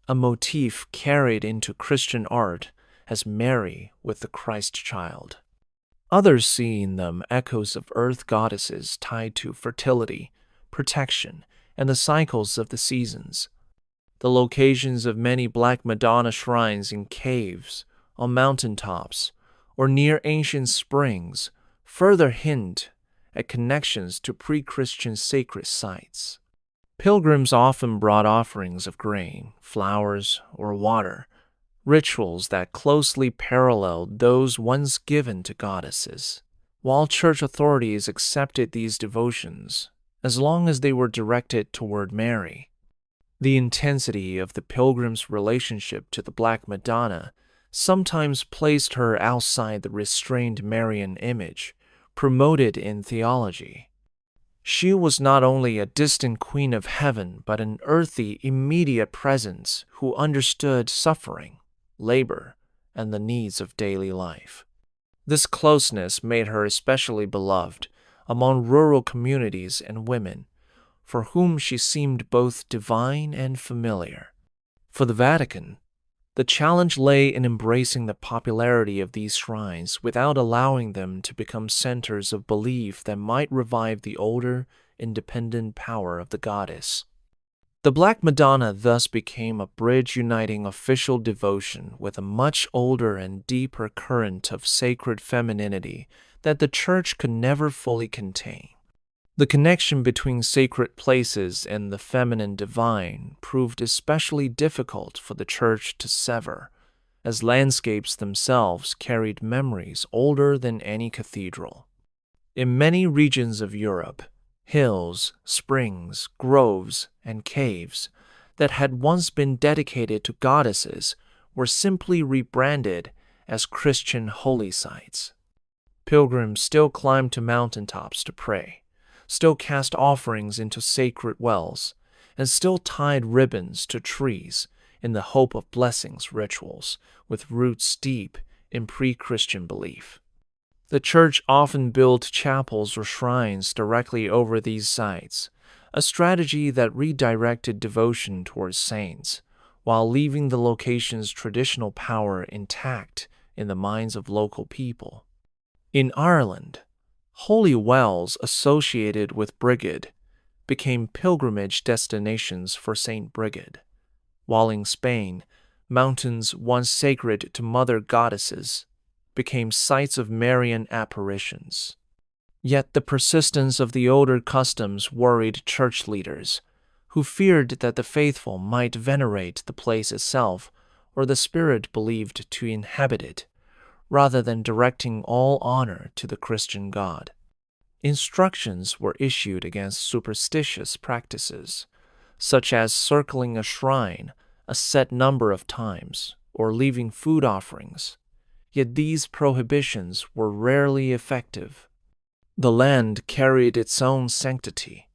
a motif carried into Christian art as Mary with the Christ child. Others see in them echoes of earth goddesses tied to fertility, protection, and the cycles of the seasons. The locations of many Black Madonna shrines in caves, on mountaintops, or near ancient springs further hint at connections to pre-Christian sacred sites. Pilgrims often brought offerings of grain, flowers, or water, rituals that closely paralleled those once given to goddesses. While church authorities accepted these devotions, as long as they were directed toward Mary, the intensity of the pilgrim's relationship to the Black Madonna sometimes placed her outside the restrained Marian image promoted in theology. She was not only a distant queen of heaven, but an earthy, immediate presence who understood suffering, labor, and the needs of daily life. This closeness made her especially beloved among rural communities and women, for whom she seemed both divine and familiar. For the Vatican, the challenge lay in embracing the popularity of these shrines without allowing them to become centers of belief that might revive the older, independent power of the goddess. The Black Madonna thus became a bridge uniting official devotion with a much older and deeper current of sacred femininity that the Church could never fully contain. The connection between sacred places and the feminine divine proved especially difficult for the Church to sever, as landscapes themselves carried memories older than any cathedral. In many regions of Europe, hills, springs, groves, and caves that had once been dedicated to goddesses were simply rebranded as Christian holy sites. Pilgrims still climbed to mountaintops to pray, still cast offerings into sacred wells, and still tied ribbons to trees in the hope of blessings rituals with roots deep in pre-Christian belief. The Church often built chapels or shrines directly over these sites, a strategy that redirected devotion towards saints, while leaving the location's traditional power intact in the minds of local people. In Ireland, holy wells associated with Brigid became pilgrimage destinations for Saint Brigid, while in Spain, mountains once sacred to mother goddesses became sites of Marian apparitions. Yet the persistence of the older customs worried church leaders, who feared that the faithful might venerate the place itself or the spirit believed to inhabit it, rather than directing all honor to the Christian God. Instructions were issued against superstitious practices, such as circling a shrine a set number of times or leaving food offerings. Yet these prohibitions were rarely effective. The land carried its own sanctity,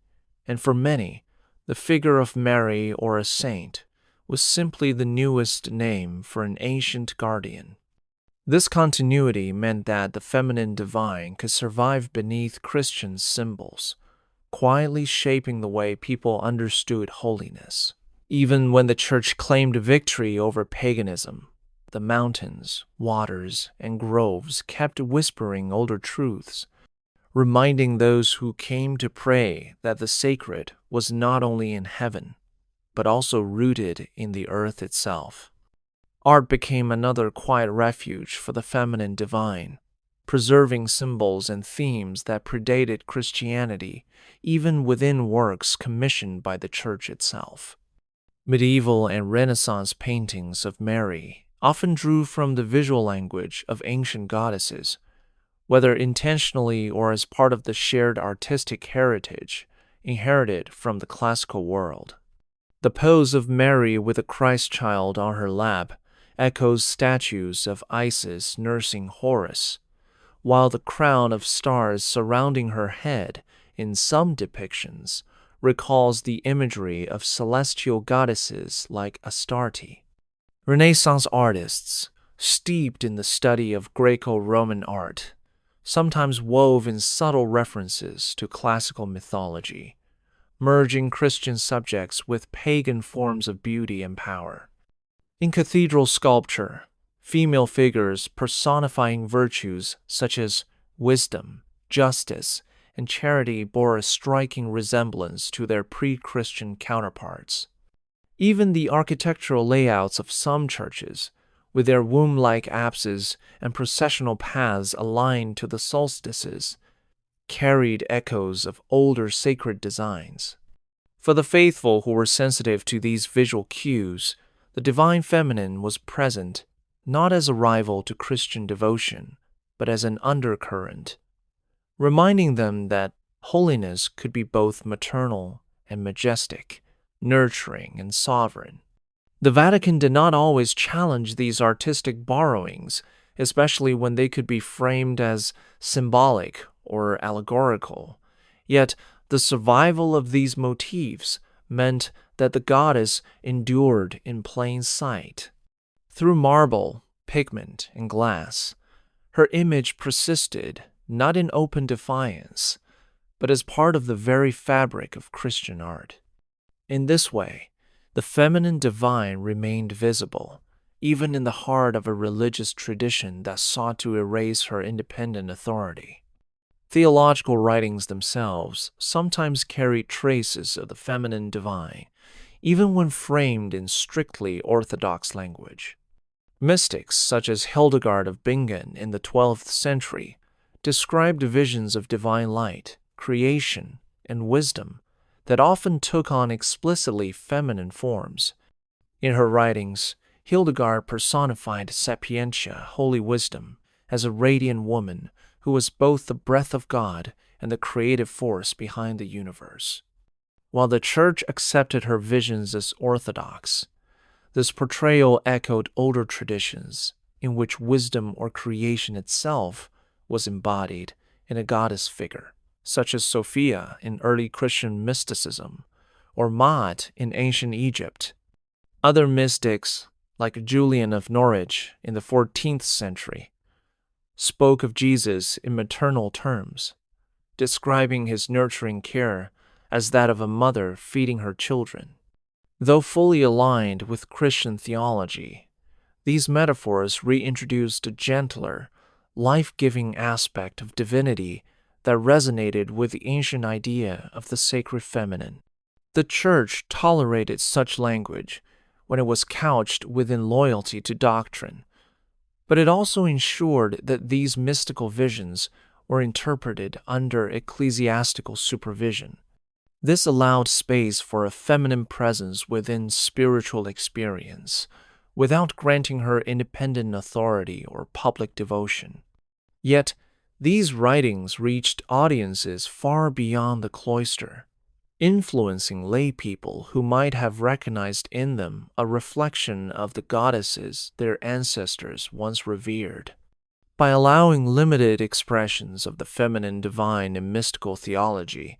and for many, the figure of Mary or a saint was simply the newest name for an ancient guardian. This continuity meant that the feminine divine could survive beneath Christian symbols, quietly shaping the way people understood holiness. Even when the church claimed victory over paganism, the mountains, waters, and groves kept whispering older truths, reminding those who came to pray that the sacred was not only in heaven, but also rooted in the earth itself. Art became another quiet refuge for the feminine divine, preserving symbols and themes that predated Christianity, even within works commissioned by the church itself. Medieval and Renaissance paintings of Mary often drew from the visual language of ancient goddesses, whether intentionally or as part of the shared artistic heritage inherited from the classical world. The pose of Mary with the Christ child on her lap echoes statues of Isis nursing Horus, while the crown of stars surrounding her head in some depictions recalls the imagery of celestial goddesses like Astarte. Renaissance artists, steeped in the study of Greco-Roman art, sometimes wove in subtle references to classical mythology, merging Christian subjects with pagan forms of beauty and power. In cathedral sculpture, female figures personifying virtues such as wisdom, justice, and charity bore a striking resemblance to their pre-Christian counterparts. Even the architectural layouts of some churches, with their womb-like apses and processional paths aligned to the solstices, carried echoes of older sacred designs. For the faithful who were sensitive to these visual cues, the divine feminine was present not as a rival to Christian devotion, but as an undercurrent, reminding them that holiness could be both maternal and majestic, nurturing and sovereign. The Vatican did not always challenge these artistic borrowings, especially when they could be framed as symbolic or allegorical. Yet, the survival of these motifs meant that the goddess endured in plain sight. Through marble, pigment, and glass, her image persisted not in open defiance, but as part of the very fabric of Christian art. In this way, the feminine divine remained visible, even in the heart of a religious tradition that sought to erase her independent authority. Theological writings themselves sometimes carry traces of the feminine divine, even when framed in strictly orthodox language. Mystics such as Hildegard of Bingen in the 12th century described visions of divine light, creation, and wisdom that often took on explicitly feminine forms. In her writings, Hildegard personified sapientia, holy wisdom, as a radiant woman who was both the breath of God and the creative force behind the universe. While the Church accepted her visions as orthodox, this portrayal echoed older traditions in which wisdom or creation itself was embodied in a goddess figure, such as Sophia in early Christian mysticism, or Maat in ancient Egypt. Other mystics, like Julian of Norwich in the 14th century, spoke of Jesus in maternal terms, describing his nurturing care as that of a mother feeding her children. Though fully aligned with Christian theology, these metaphors reintroduced a gentler, life-giving aspect of divinity that resonated with the ancient idea of the sacred feminine. The Church tolerated such language when it was couched within loyalty to doctrine, but it also ensured that these mystical visions were interpreted under ecclesiastical supervision. This allowed space for a feminine presence within spiritual experience, without granting her independent authority or public devotion. Yet, these writings reached audiences far beyond the cloister, influencing lay people who might have recognized in them a reflection of the goddesses their ancestors once revered. By allowing limited expressions of the feminine divine in mystical theology,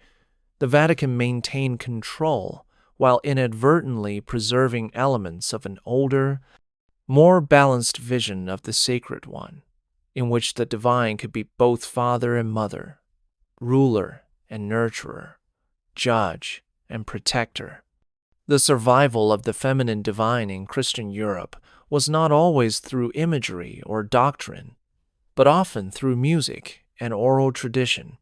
the Vatican maintained control while inadvertently preserving elements of an older, more balanced vision of the sacred one, in which the divine could be both father and mother, ruler and nurturer, judge and protector. The survival of the feminine divine in Christian Europe was not always through imagery or doctrine, but often through music and oral tradition,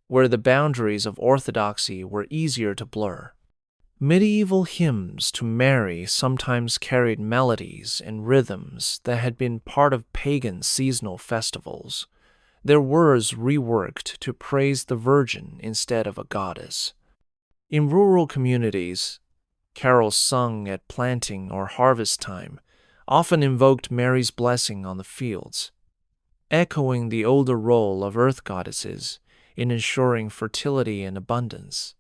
where the boundaries of orthodoxy were easier to blur. Medieval hymns to Mary sometimes carried melodies and rhythms that had been part of pagan seasonal festivals, their words reworked to praise the Virgin instead of a goddess. In rural communities, carols sung at planting or harvest time often invoked Mary's blessing on the fields, echoing the older role of earth goddesses in ensuring fertility and abundance.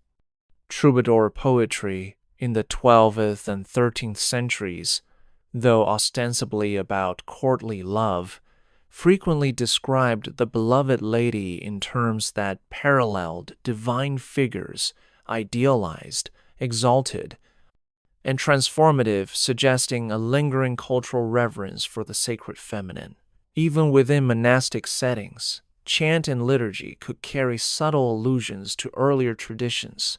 Troubadour poetry in the 12th and 13th centuries, though ostensibly about courtly love, frequently described the beloved lady in terms that paralleled divine figures, idealized, exalted, and transformative, suggesting a lingering cultural reverence for the sacred feminine. Even within monastic settings, chant and liturgy could carry subtle allusions to earlier traditions,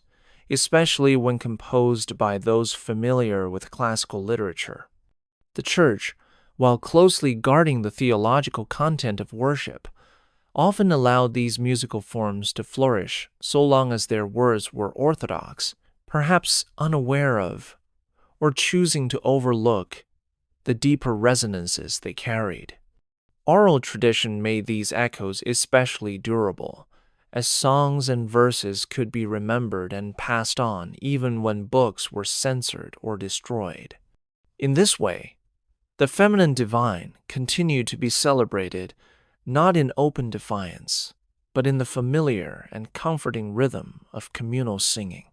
especially when composed by those familiar with classical literature. The Church, while closely guarding the theological content of worship, often allowed these musical forms to flourish so long as their words were orthodox, perhaps unaware of, or choosing to overlook, the deeper resonances they carried. Oral tradition made these echoes especially durable, as songs and verses could be remembered and passed on even when books were censored or destroyed. In this way, the feminine divine continued to be celebrated not in open defiance, but in the familiar and comforting rhythm of communal singing.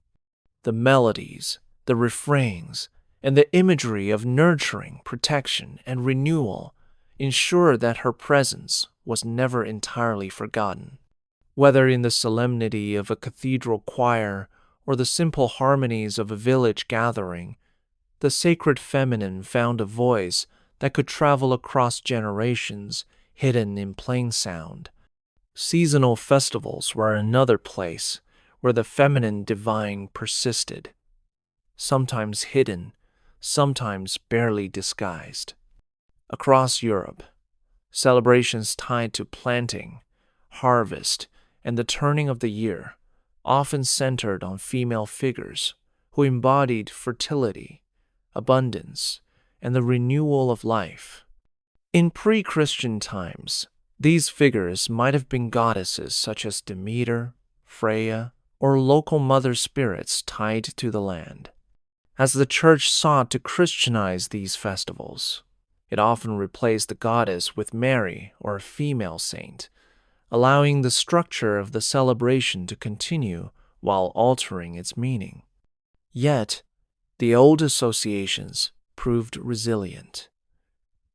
The melodies, the refrains, and the imagery of nurturing, protection, and renewal ensured that her presence was never entirely forgotten. Whether in the solemnity of a cathedral choir or the simple harmonies of a village gathering, the sacred feminine found a voice that could travel across generations, hidden in plain sound. Seasonal festivals were another place where the feminine divine persisted, sometimes hidden, sometimes barely disguised. Across Europe, celebrations tied to planting, harvest, and the turning of the year often centered on female figures who embodied fertility, abundance, and the renewal of life. In pre-Christian times, these figures might have been goddesses such as Demeter, Freya, or local mother spirits tied to the land. As the Church sought to Christianize these festivals, it often replaced the goddess with Mary or a female saint, allowing the structure of the celebration to continue while altering its meaning. Yet, the old associations proved resilient.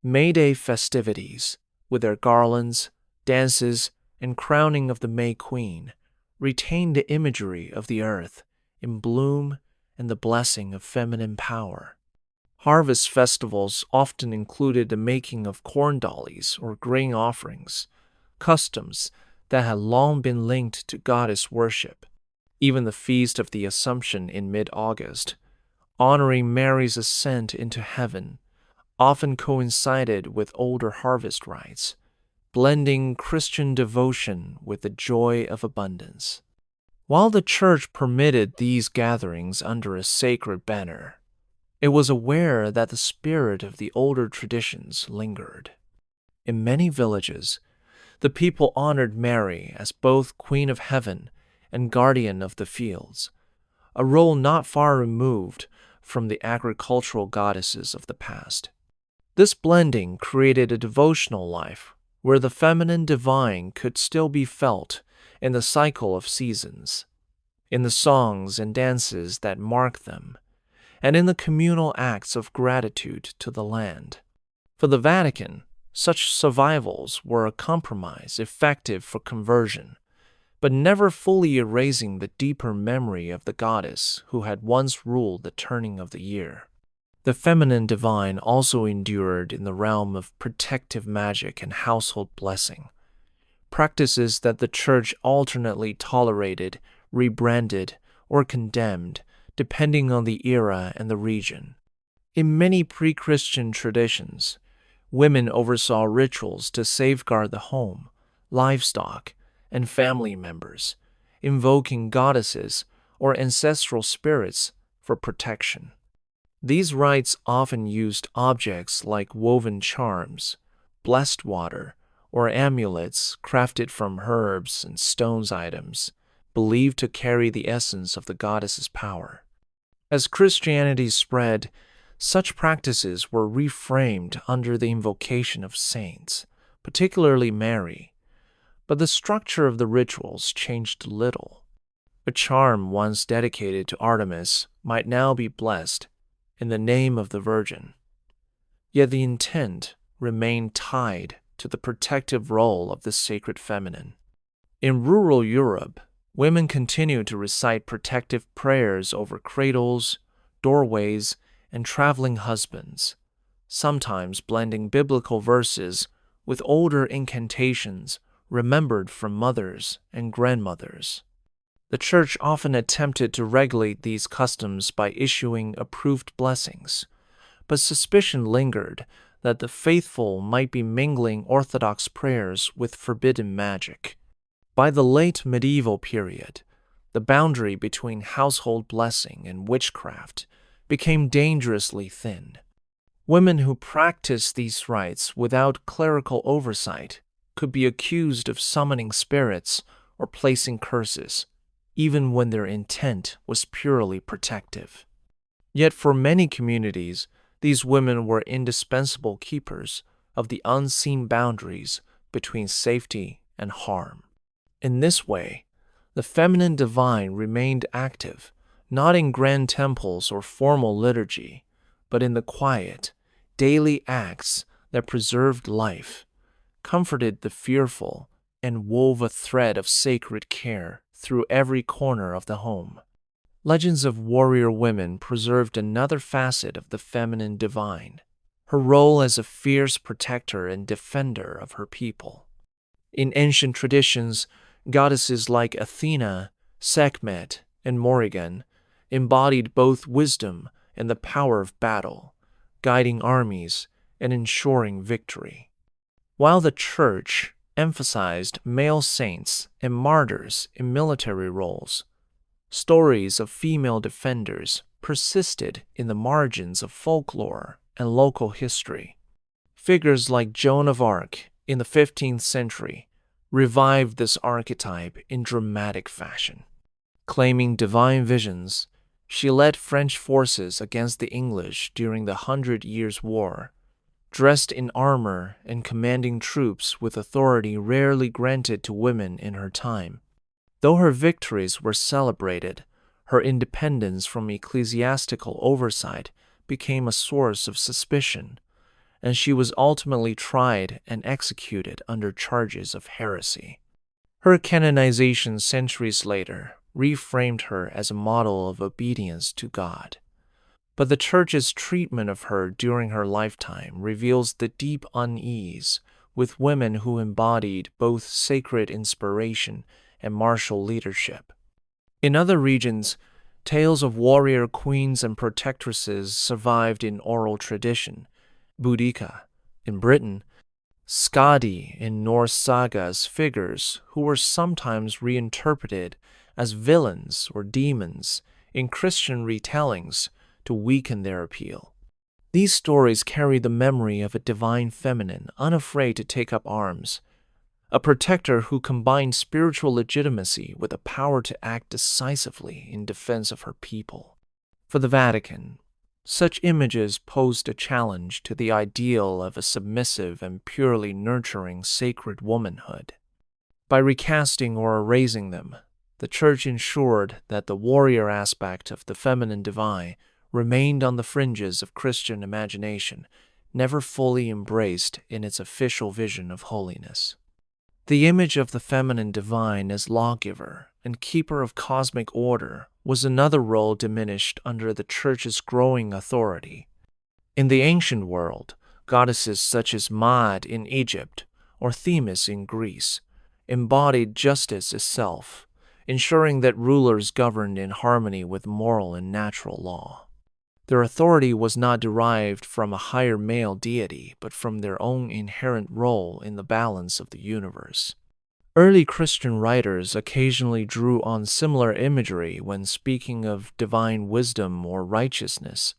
May Day festivities, with their garlands, dances, and crowning of the May Queen, retained the imagery of the earth in bloom and the blessing of feminine power. Harvest festivals often included the making of corn dollies or grain offerings, customs that had long been linked to goddess worship. Even the Feast of the Assumption in mid-August, honoring Mary's ascent into heaven, often coincided with older harvest rites, blending Christian devotion with the joy of abundance. While the Church permitted these gatherings under a sacred banner, it was aware that the spirit of the older traditions lingered. In many villages, the people honored Mary as both Queen of Heaven and Guardian of the Fields, a role not far removed from the agricultural goddesses of the past. This blending created a devotional life where the feminine divine could still be felt in the cycle of seasons, in the songs and dances that mark them, and in the communal acts of gratitude to the land. For the Vatican, such survivals were a compromise effective for conversion, but never fully erasing the deeper memory of the goddess who had once ruled the turning of the year. The feminine divine also endured in the realm of protective magic and household blessing, practices that the Church alternately tolerated, rebranded, or condemned, depending on the era and the region. In many pre-Christian traditions, women oversaw rituals to safeguard the home, livestock, and family members, invoking goddesses or ancestral spirits for protection. These rites often used objects like woven charms, blessed water, or amulets crafted from herbs and stones items, believed to carry the essence of the goddess's power. As Christianity spread, such practices were reframed under the invocation of saints, particularly Mary, but the structure of the rituals changed little. A charm once dedicated to Artemis might now be blessed in the name of the Virgin, yet the intent remained tied to the protective role of the sacred feminine. In rural Europe, women continued to recite protective prayers over cradles, doorways, and traveling husbands, sometimes blending biblical verses with older incantations remembered from mothers and grandmothers. The Church often attempted to regulate these customs by issuing approved blessings, but suspicion lingered that the faithful might be mingling Orthodox prayers with forbidden magic. By the late medieval period, the boundary between household blessing and witchcraft became dangerously thin. Women who practiced these rites without clerical oversight could be accused of summoning spirits or placing curses, even when their intent was purely protective. Yet for many communities, these women were indispensable keepers of the unseen boundaries between safety and harm. In this way, the feminine divine remained active, not in grand temples or formal liturgy, but in the quiet, daily acts that preserved life, comforted the fearful, and wove a thread of sacred care through every corner of the home. Legends of warrior women preserved another facet of the feminine divine, her role as a fierce protector and defender of her people. In ancient traditions, goddesses like Athena, Sekhmet, and Morrigan embodied both wisdom and the power of battle, guiding armies and ensuring victory. While the Church emphasized male saints and martyrs in military roles, stories of female defenders persisted in the margins of folklore and local history. Figures like Joan of Arc in the 15th century revived this archetype in dramatic fashion. Claiming divine visions, she led French forces against the English during the 100 Years' War, dressed in armor and commanding troops with authority rarely granted to women in her time. Though her victories were celebrated, her independence from ecclesiastical oversight became a source of suspicion, and she was ultimately tried and executed under charges of heresy. Her canonization centuries later reframed her as a model of obedience to God. But the Church's treatment of her during her lifetime reveals the deep unease with women who embodied both sacred inspiration and martial leadership. In other regions, tales of warrior queens and protectresses survived in oral tradition. Boudica in Britain, Skadi in Norse sagas figures who were sometimes reinterpreted as villains or demons in Christian retellings to weaken their appeal. These stories carry the memory of a divine feminine unafraid to take up arms, a protector who combined spiritual legitimacy with the power to act decisively in defense of her people. For the Vatican, such images posed a challenge to the ideal of a submissive and purely nurturing sacred womanhood. By recasting or erasing them, the Church ensured that the warrior aspect of the feminine divine remained on the fringes of Christian imagination, never fully embraced in its official vision of holiness. The image of the feminine divine as lawgiver and keeper of cosmic order was another role diminished under the Church's growing authority. In the ancient world, goddesses such as Maat in Egypt or Themis in Greece embodied justice itself, ensuring that rulers governed in harmony with moral and natural law. Their authority was not derived from a higher male deity, but from their own inherent role in the balance of the universe. Early Christian writers occasionally drew on similar imagery when speaking of divine wisdom or righteousness.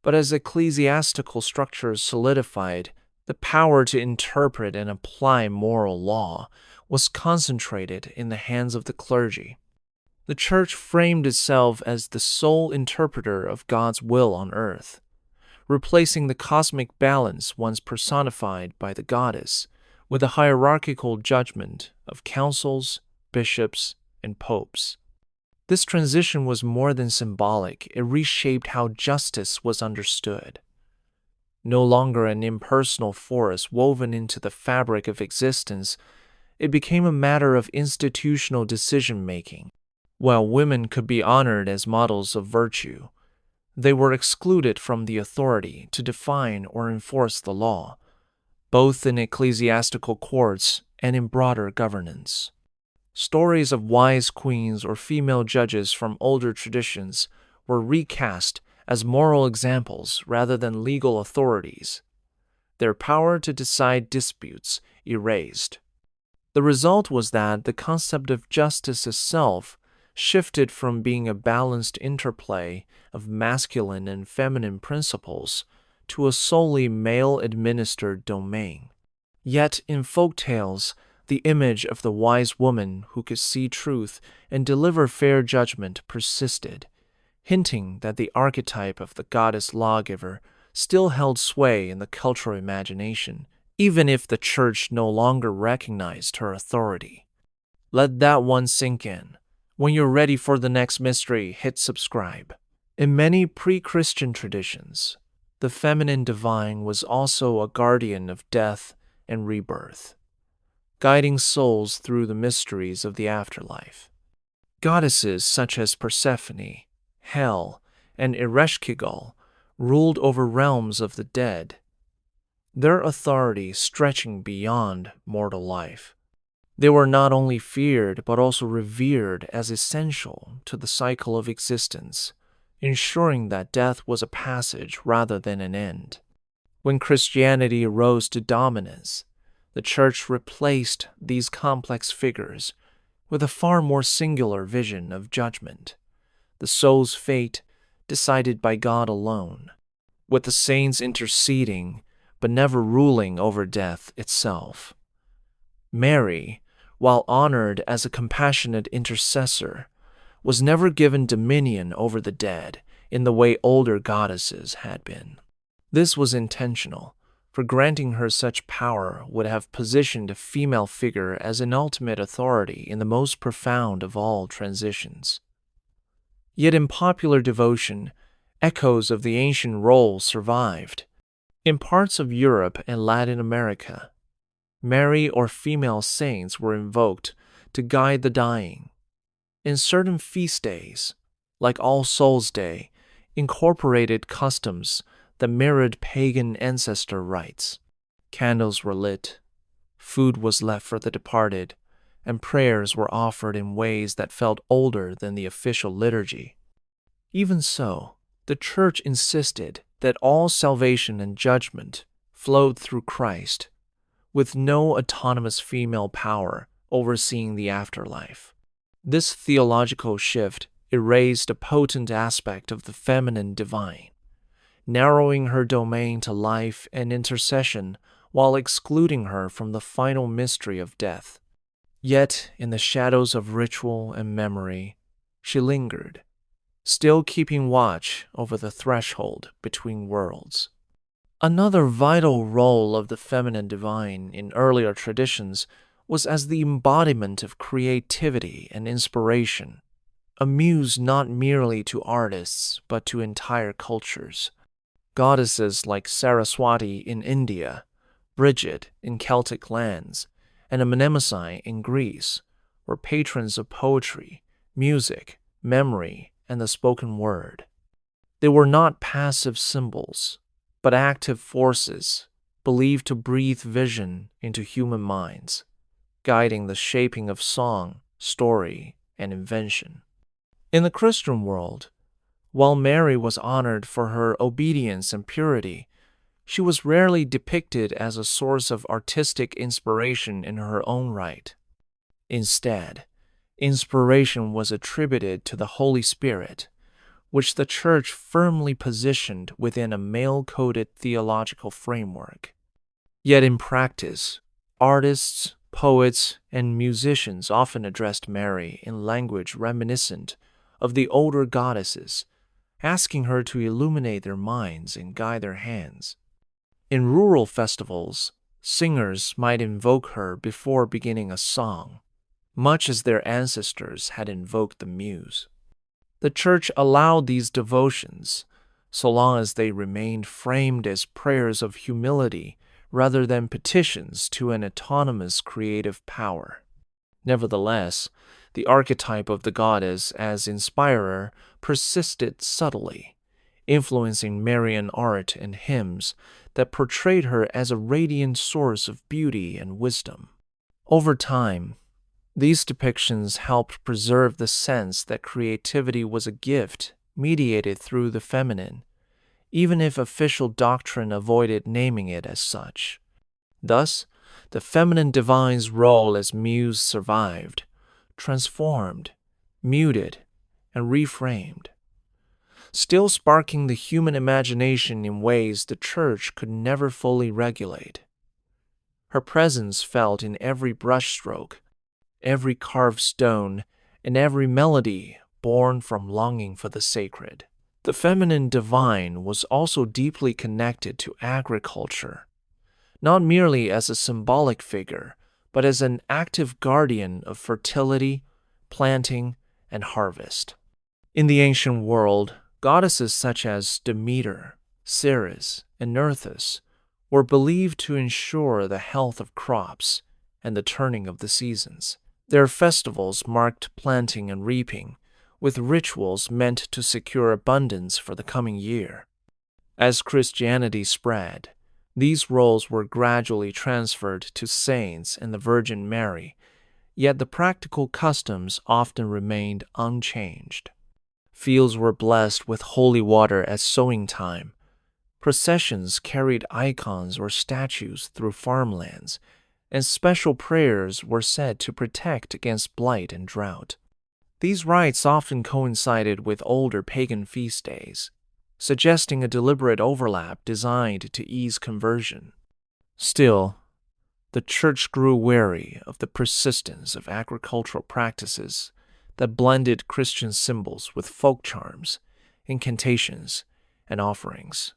But as ecclesiastical structures solidified, the power to interpret and apply moral law was concentrated in the hands of the clergy. The Church framed itself as the sole interpreter of God's will on earth, replacing the cosmic balance once personified by the goddess with a hierarchical judgment of councils, bishops, and popes. This transition was more than symbolic. It reshaped how justice was understood. No longer an impersonal force woven into the fabric of existence, it became a matter of institutional decision-making. While women could be honored as models of virtue, they were excluded from the authority to define or enforce the law, both in ecclesiastical courts and in broader governance. Stories of wise queens or female judges from older traditions were recast as moral examples rather than legal authorities, their power to decide disputes erased. The result was that the concept of justice itself shifted from being a balanced interplay of masculine and feminine principles to a solely male-administered domain. Yet in folk tales, the image of the wise woman who could see truth and deliver fair judgment persisted, hinting that the archetype of the goddess lawgiver still held sway in the cultural imagination, even if the Church no longer recognized her authority. Let that one sink in. When you're ready for the next mystery, hit subscribe. In many pre-Christian traditions, the feminine divine was also a guardian of death and rebirth, guiding souls through the mysteries of the afterlife. Goddesses such as Persephone, Hel, and Ereshkigal ruled over realms of the dead, their authority stretching beyond mortal life. They were not only feared but also revered as essential to the cycle of existence, ensuring that death was a passage rather than an end. When Christianity rose to dominance, the Church replaced these complex figures with a far more singular vision of judgment, the soul's fate decided by God alone, with the saints interceding but never ruling over death itself. Mary, while honored as a compassionate intercessor, was never given dominion over the dead in the way older goddesses had been. This was intentional, for granting her such power would have positioned a female figure as an ultimate authority in the most profound of all transitions. Yet in popular devotion, echoes of the ancient role survived. In parts of Europe and Latin America, Mary or female saints were invoked to guide the dying. In certain feast days, like All Souls' Day, incorporated customs that mirrored pagan ancestor rites. Candles were lit, food was left for the departed, and prayers were offered in ways that felt older than the official liturgy. Even so, the Church insisted that all salvation and judgment flowed through Christ, with no autonomous female power overseeing the afterlife. This theological shift erased a potent aspect of the feminine divine, narrowing her domain to life and intercession while excluding her from the final mystery of death. Yet, in the shadows of ritual and memory, she lingered, still keeping watch over the threshold between worlds. Another vital role of the feminine divine in earlier traditions was as the embodiment of creativity and inspiration, a muse not merely to artists but to entire cultures. Goddesses like Saraswati in India, Bridget in Celtic lands, and Mnemosyne in Greece were patrons of poetry, music, memory, and the spoken word. They were not passive symbols, but active forces believed to breathe vision into human minds, guiding the shaping of song, story, and invention. In the Christian world, while Mary was honored for her obedience and purity, she was rarely depicted as a source of artistic inspiration in her own right. Instead, inspiration was attributed to the Holy Spirit, which the Church firmly positioned within a male-coded theological framework. Yet in practice, artists, poets, and musicians often addressed Mary in language reminiscent of the older goddesses, asking her to illuminate their minds and guide their hands. In rural festivals, singers might invoke her before beginning a song, much as their ancestors had invoked the muse. The Church allowed these devotions, so long as they remained framed as prayers of humility rather than petitions to an autonomous creative power. Nevertheless, the archetype of the goddess as inspirer persisted subtly, influencing Marian art and hymns that portrayed her as a radiant source of beauty and wisdom. Over time, these depictions helped preserve the sense that creativity was a gift mediated through the feminine, even if official doctrine avoided naming it as such. Thus, the feminine divine's role as muse survived, transformed, muted, and reframed, still sparking the human imagination in ways the Church could never fully regulate. Her presence felt in every brushstroke, every carved stone, and every melody born from longing for the sacred. The feminine divine was also deeply connected to agriculture, not merely as a symbolic figure, but as an active guardian of fertility, planting, and harvest. In the ancient world, goddesses such as Demeter, Ceres, and Nerthus were believed to ensure the health of crops and the turning of the seasons. Their festivals marked planting and reaping, with rituals meant to secure abundance for the coming year. As Christianity spread, these roles were gradually transferred to saints and the Virgin Mary, yet the practical customs often remained unchanged. Fields were blessed with holy water at sowing time. Processions carried icons or statues through farmlands, and special prayers were said to protect against blight and drought. These rites often coincided with older pagan feast days, suggesting a deliberate overlap designed to ease conversion. Still, the Church grew wary of the persistence of agricultural practices that blended Christian symbols with folk charms, incantations, and offerings.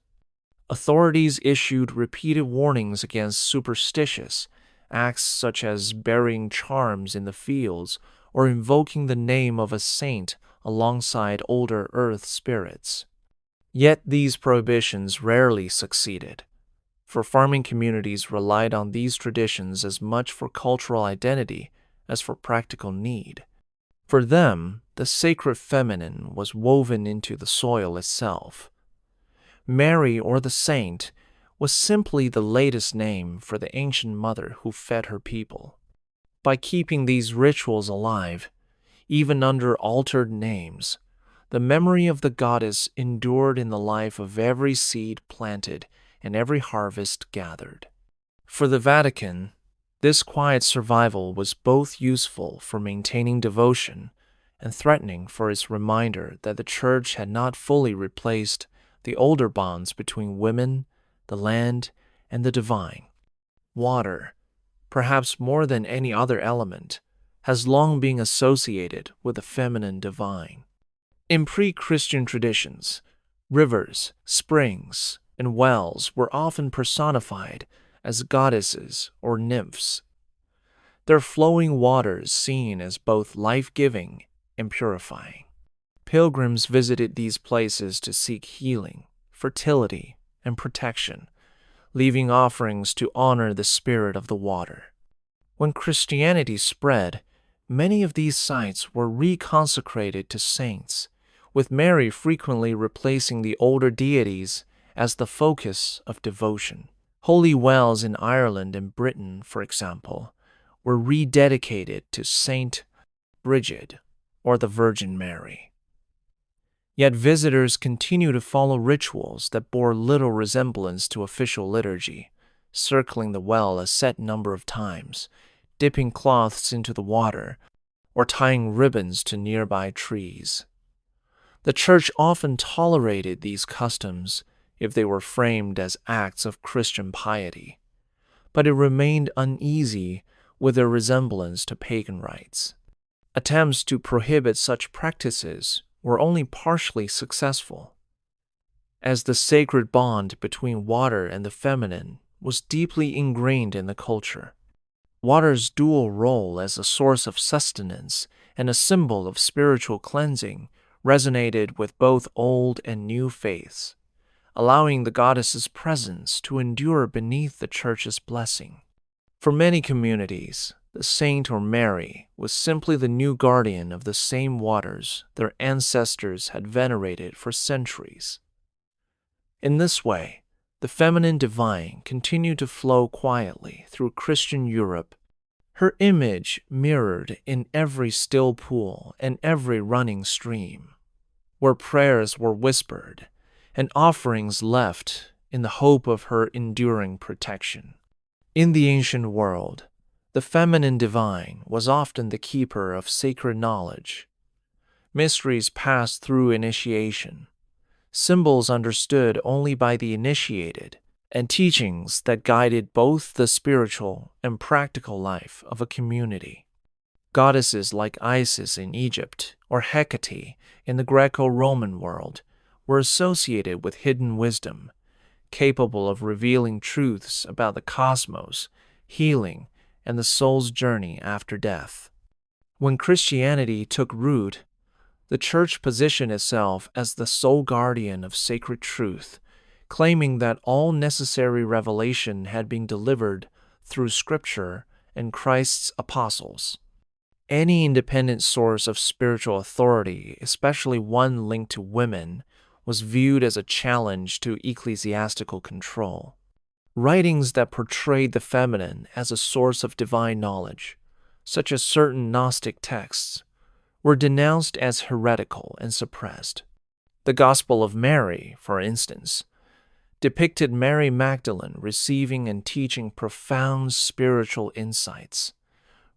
Authorities issued repeated warnings against superstitious acts such as burying charms in the fields or invoking the name of a saint alongside older earth spirits. Yet these prohibitions rarely succeeded, for farming communities relied on these traditions as much for cultural identity as for practical need. For them, the sacred feminine was woven into the soil itself. Mary, or the saint, was simply the latest name for the ancient mother who fed her people. By keeping these rituals alive, even under altered names, the memory of the goddess endured in the life of every seed planted and every harvest gathered. For the Vatican, this quiet survival was both useful for maintaining devotion and threatening for its reminder that the Church had not fully replaced the older bonds between women, the land, and the divine. Water, perhaps more than any other element, has long been associated with the feminine divine. In pre-Christian traditions, rivers, springs, and wells were often personified as goddesses or nymphs, their flowing waters seen as both life-giving and purifying. Pilgrims visited these places to seek healing, fertility, and protection, leaving offerings to honor the spirit of the water. When Christianity spread, many of these sites were reconsecrated to saints, with Mary frequently replacing the older deities as the focus of devotion. Holy wells in Ireland and Britain, for example, were rededicated to Saint Bridget or the Virgin Mary. Yet visitors continue to follow rituals that bore little resemblance to official liturgy, circling the well a set number of times, dipping cloths into the water, or tying ribbons to nearby trees. The Church often tolerated these customs if they were framed as acts of Christian piety, but it remained uneasy with their resemblance to pagan rites. Attempts to prohibit such practices were only partially successful, as the sacred bond between water and the feminine was deeply ingrained in the culture. Water's dual role as a source of sustenance and a symbol of spiritual cleansing resonated with both old and new faiths, allowing the goddess's presence to endure beneath the Church's blessing. For many communities, the saint or Mary was simply the new guardian of the same waters their ancestors had venerated for centuries. In this way, the feminine divine continued to flow quietly through Christian Europe, her image mirrored in every still pool and every running stream, where prayers were whispered and offerings left in the hope of her enduring protection. In the ancient world, the feminine divine was often the keeper of sacred knowledge. Mysteries passed through initiation, symbols understood only by the initiated, and teachings that guided both the spiritual and practical life of a community. Goddesses like Isis in Egypt or Hecate in the Greco-Roman world were associated with hidden wisdom, capable of revealing truths about the cosmos, healing, and the soul's journey after death. When Christianity took root, the Church positioned itself as the sole guardian of sacred truth, claiming that all necessary revelation had been delivered through Scripture and Christ's apostles. Any independent source of spiritual authority, especially one linked to women, was viewed as a challenge to ecclesiastical control. Writings that portrayed the feminine as a source of divine knowledge, such as certain Gnostic texts, were denounced as heretical and suppressed. The Gospel of Mary, for instance, depicted Mary Magdalene receiving and teaching profound spiritual insights,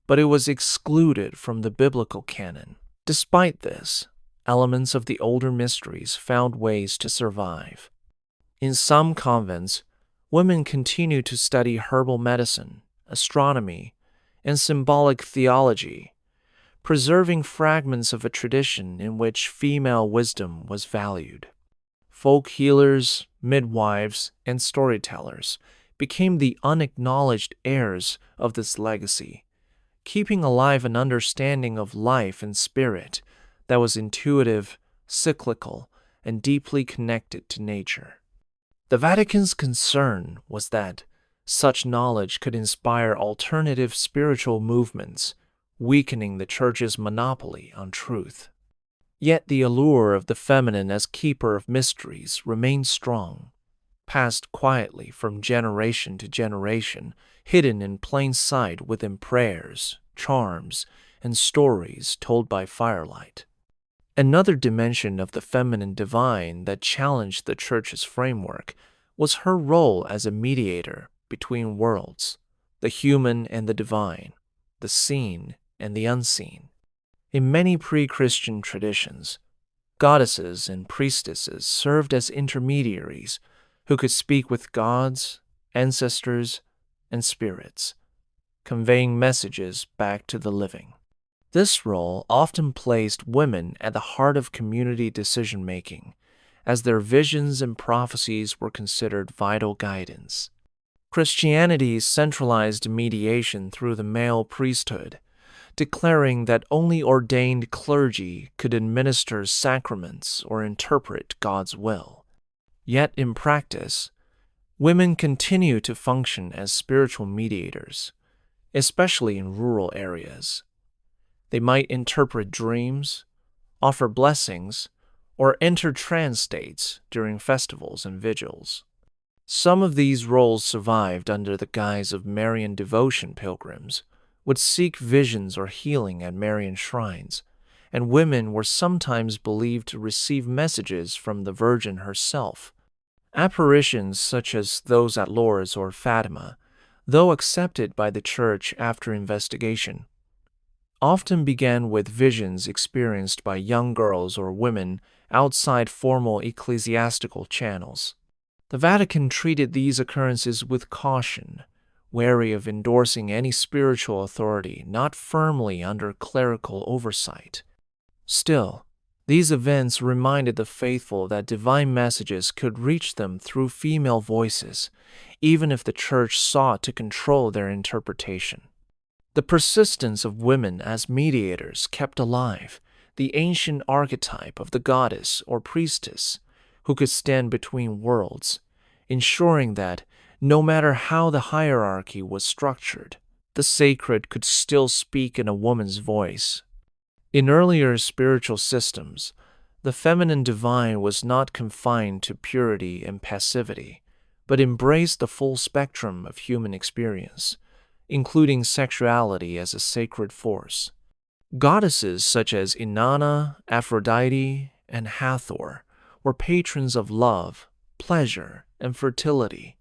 but it was excluded from the biblical canon. Despite this, elements of the older mysteries found ways to survive. In some convents, women continued to study herbal medicine, astronomy, and symbolic theology, preserving fragments of a tradition in which female wisdom was valued. Folk healers, midwives, and storytellers became the unacknowledged heirs of this legacy, keeping alive an understanding of life and spirit that was intuitive, cyclical, and deeply connected to nature. The Vatican's concern was that such knowledge could inspire alternative spiritual movements, weakening the Church's monopoly on truth. Yet the allure of the feminine as keeper of mysteries remained strong, passed quietly from generation to generation, hidden in plain sight within prayers, charms, and stories told by firelight. Another dimension of the feminine divine that challenged the Church's framework was her role as a mediator between worlds, the human and the divine, the seen and the unseen. In many pre-Christian traditions, goddesses and priestesses served as intermediaries who could speak with gods, ancestors, and spirits, conveying messages back to the living. This role often placed women at the heart of community decision-making, as their visions and prophecies were considered vital guidance. Christianity centralized mediation through the male priesthood, declaring that only ordained clergy could administer sacraments or interpret God's will. Yet in practice, women continue to function as spiritual mediators, especially in rural areas. They might interpret dreams, offer blessings, or enter trance states during festivals and vigils. Some of these roles survived under the guise of Marian devotion. Pilgrims would seek visions or healing at Marian shrines, and women were sometimes believed to receive messages from the Virgin herself. Apparitions such as those at Lourdes or Fatima, though accepted by the Church after investigation, often began with visions experienced by young girls or women outside formal ecclesiastical channels. The Vatican treated these occurrences with caution, wary of endorsing any spiritual authority not firmly under clerical oversight. Still, these events reminded the faithful that divine messages could reach them through female voices, even if the Church sought to control their interpretation. The persistence of women as mediators kept alive the ancient archetype of the goddess or priestess who could stand between worlds, ensuring that, no matter how the hierarchy was structured, the sacred could still speak in a woman's voice. In earlier spiritual systems, the feminine divine was not confined to purity and passivity, but embraced the full spectrum of human experience, including sexuality as a sacred force. Goddesses such as Inanna, Aphrodite, and Hathor were patrons of love, pleasure, and fertility,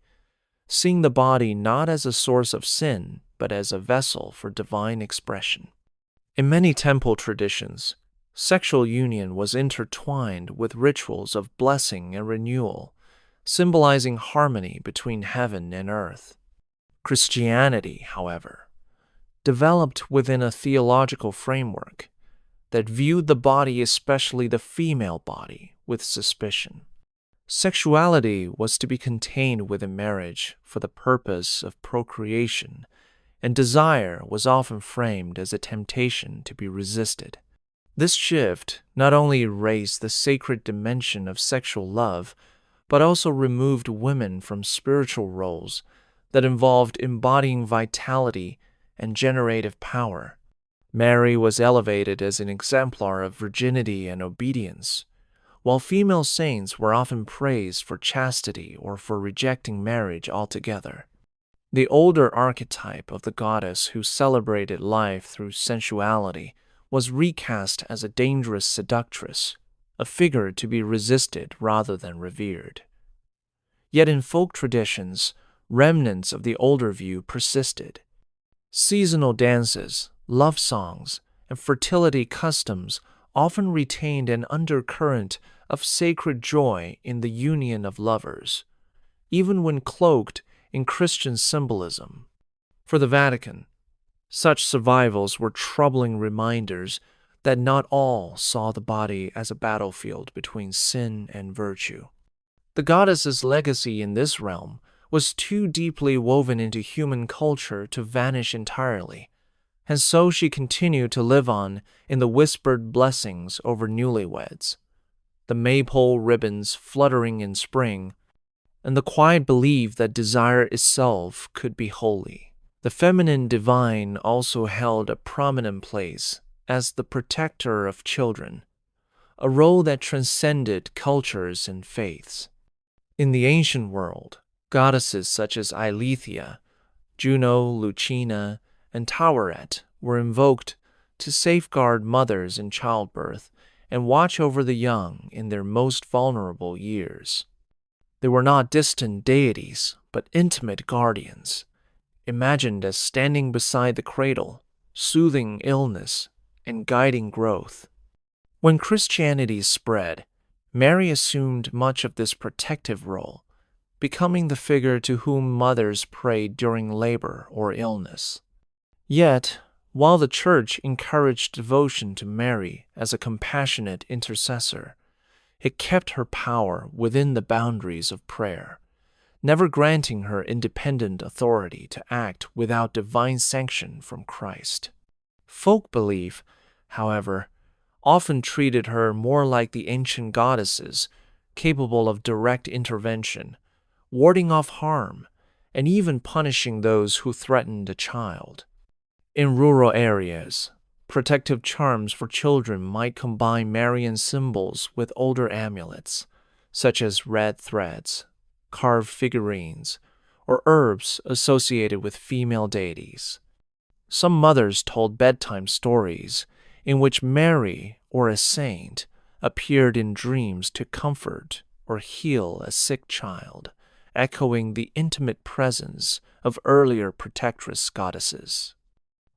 seeing the body not as a source of sin, but as a vessel for divine expression. In many temple traditions, sexual union was intertwined with rituals of blessing and renewal, symbolizing harmony between heaven and earth. Christianity, however, developed within a theological framework that viewed the body, especially the female body, with suspicion. Sexuality was to be contained within marriage for the purpose of procreation, and desire was often framed as a temptation to be resisted. This shift not only erased the sacred dimension of sexual love, but also removed women from spiritual roles that involved embodying vitality and generative power. Mary was elevated as an exemplar of virginity and obedience, while female saints were often praised for chastity or for rejecting marriage altogether. The older archetype of the goddess who celebrated life through sensuality was recast as a dangerous seductress, a figure to be resisted rather than revered. Yet in folk traditions, remnants of the older view persisted. Seasonal dances, love songs, and fertility customs often retained an undercurrent of sacred joy in the union of lovers, even when cloaked in Christian symbolism. For the Vatican, such survivals were troubling reminders that not all saw the body as a battlefield between sin and virtue. The goddess's legacy in this realm was too deeply woven into human culture to vanish entirely, and so she continued to live on in the whispered blessings over newlyweds, the maypole ribbons fluttering in spring, and the quiet belief that desire itself could be holy. The feminine divine also held a prominent place as the protector of children, a role that transcended cultures and faiths. In the ancient world, goddesses such as Eileithyia, Juno, Lucina, and Taweret were invoked to safeguard mothers in childbirth and watch over the young in their most vulnerable years. They were not distant deities, but intimate guardians, imagined as standing beside the cradle, soothing illness, and guiding growth. When Christianity spread, Mary assumed much of this protective role, becoming the figure to whom mothers prayed during labor or illness. Yet, while the Church encouraged devotion to Mary as a compassionate intercessor, it kept her power within the boundaries of prayer, never granting her independent authority to act without divine sanction from Christ. Folk belief, however, often treated her more like the ancient goddesses, capable of direct intervention, warding off harm, and even punishing those who threatened a child. In rural areas, Protective charms for children might combine Marian symbols with older amulets, such as red threads, carved figurines, or herbs associated with female deities. Some mothers told bedtime stories in which Mary or a saint appeared in dreams to comfort or heal a sick child, echoing the intimate presence of earlier protectress goddesses.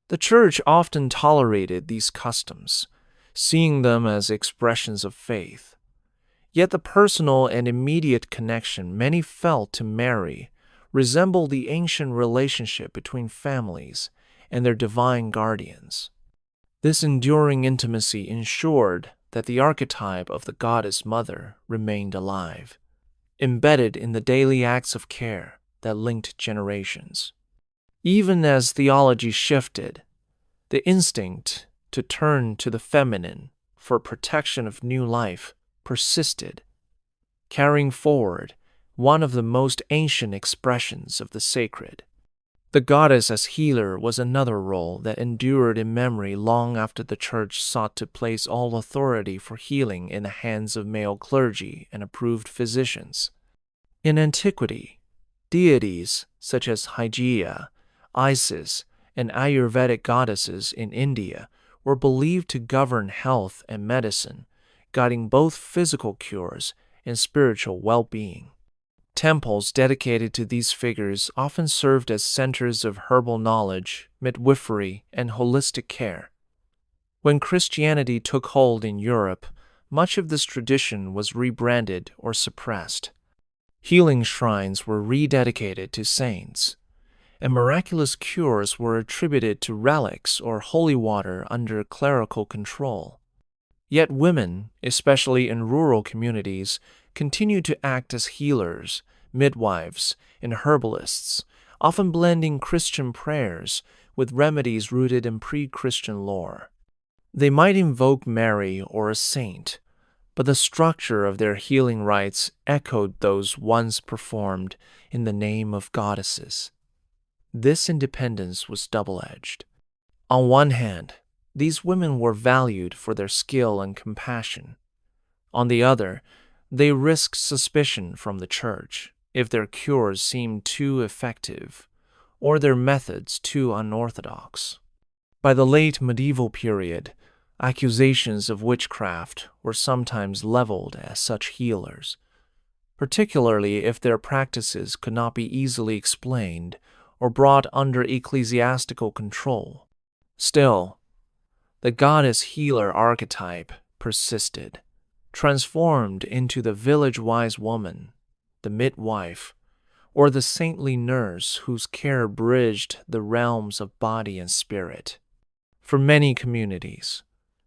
The Church often tolerated these customs, seeing them as expressions of faith. Yet the personal and immediate connection many felt to Mary resembled the ancient relationship between families and their divine guardians. This enduring intimacy ensured that the archetype of the goddess mother remained alive, embedded in the daily acts of care that linked generations. Even as theology shifted, the instinct to turn to the feminine for protection of new life persisted, carrying forward one of the most ancient expressions of the sacred. The goddess as healer was another role that endured in memory long after the Church sought to place all authority for healing in the hands of male clergy and approved physicians. In antiquity, deities such as Hygeia, Isis, and Ayurvedic goddesses in India were believed to govern health and medicine, guiding both physical cures and spiritual well-being. Temples dedicated to these figures often served as centers of herbal knowledge, midwifery, and holistic care. When Christianity took hold in Europe, much of this tradition was rebranded or suppressed. Healing shrines were rededicated to saints, and miraculous cures were attributed to relics or holy water under clerical control. Yet women, especially in rural communities, continued to act as healers, midwives, and herbalists, often blending Christian prayers with remedies rooted in pre-Christian lore. They might invoke Mary or a saint, but the structure of their healing rites echoed those once performed in the name of goddesses. This independence was double-edged. On one hand, these women were valued for their skill and compassion. On the other, they risked suspicion from the Church if their cures seemed too effective or their methods too unorthodox. By the late medieval period, accusations of witchcraft were sometimes leveled at such healers, particularly if their practices could not be easily explained or brought under ecclesiastical control. Still, the goddess healer archetype persisted, transformed into the village wise woman, the midwife, or the saintly nurse whose care bridged the realms of body and spirit. For many communities,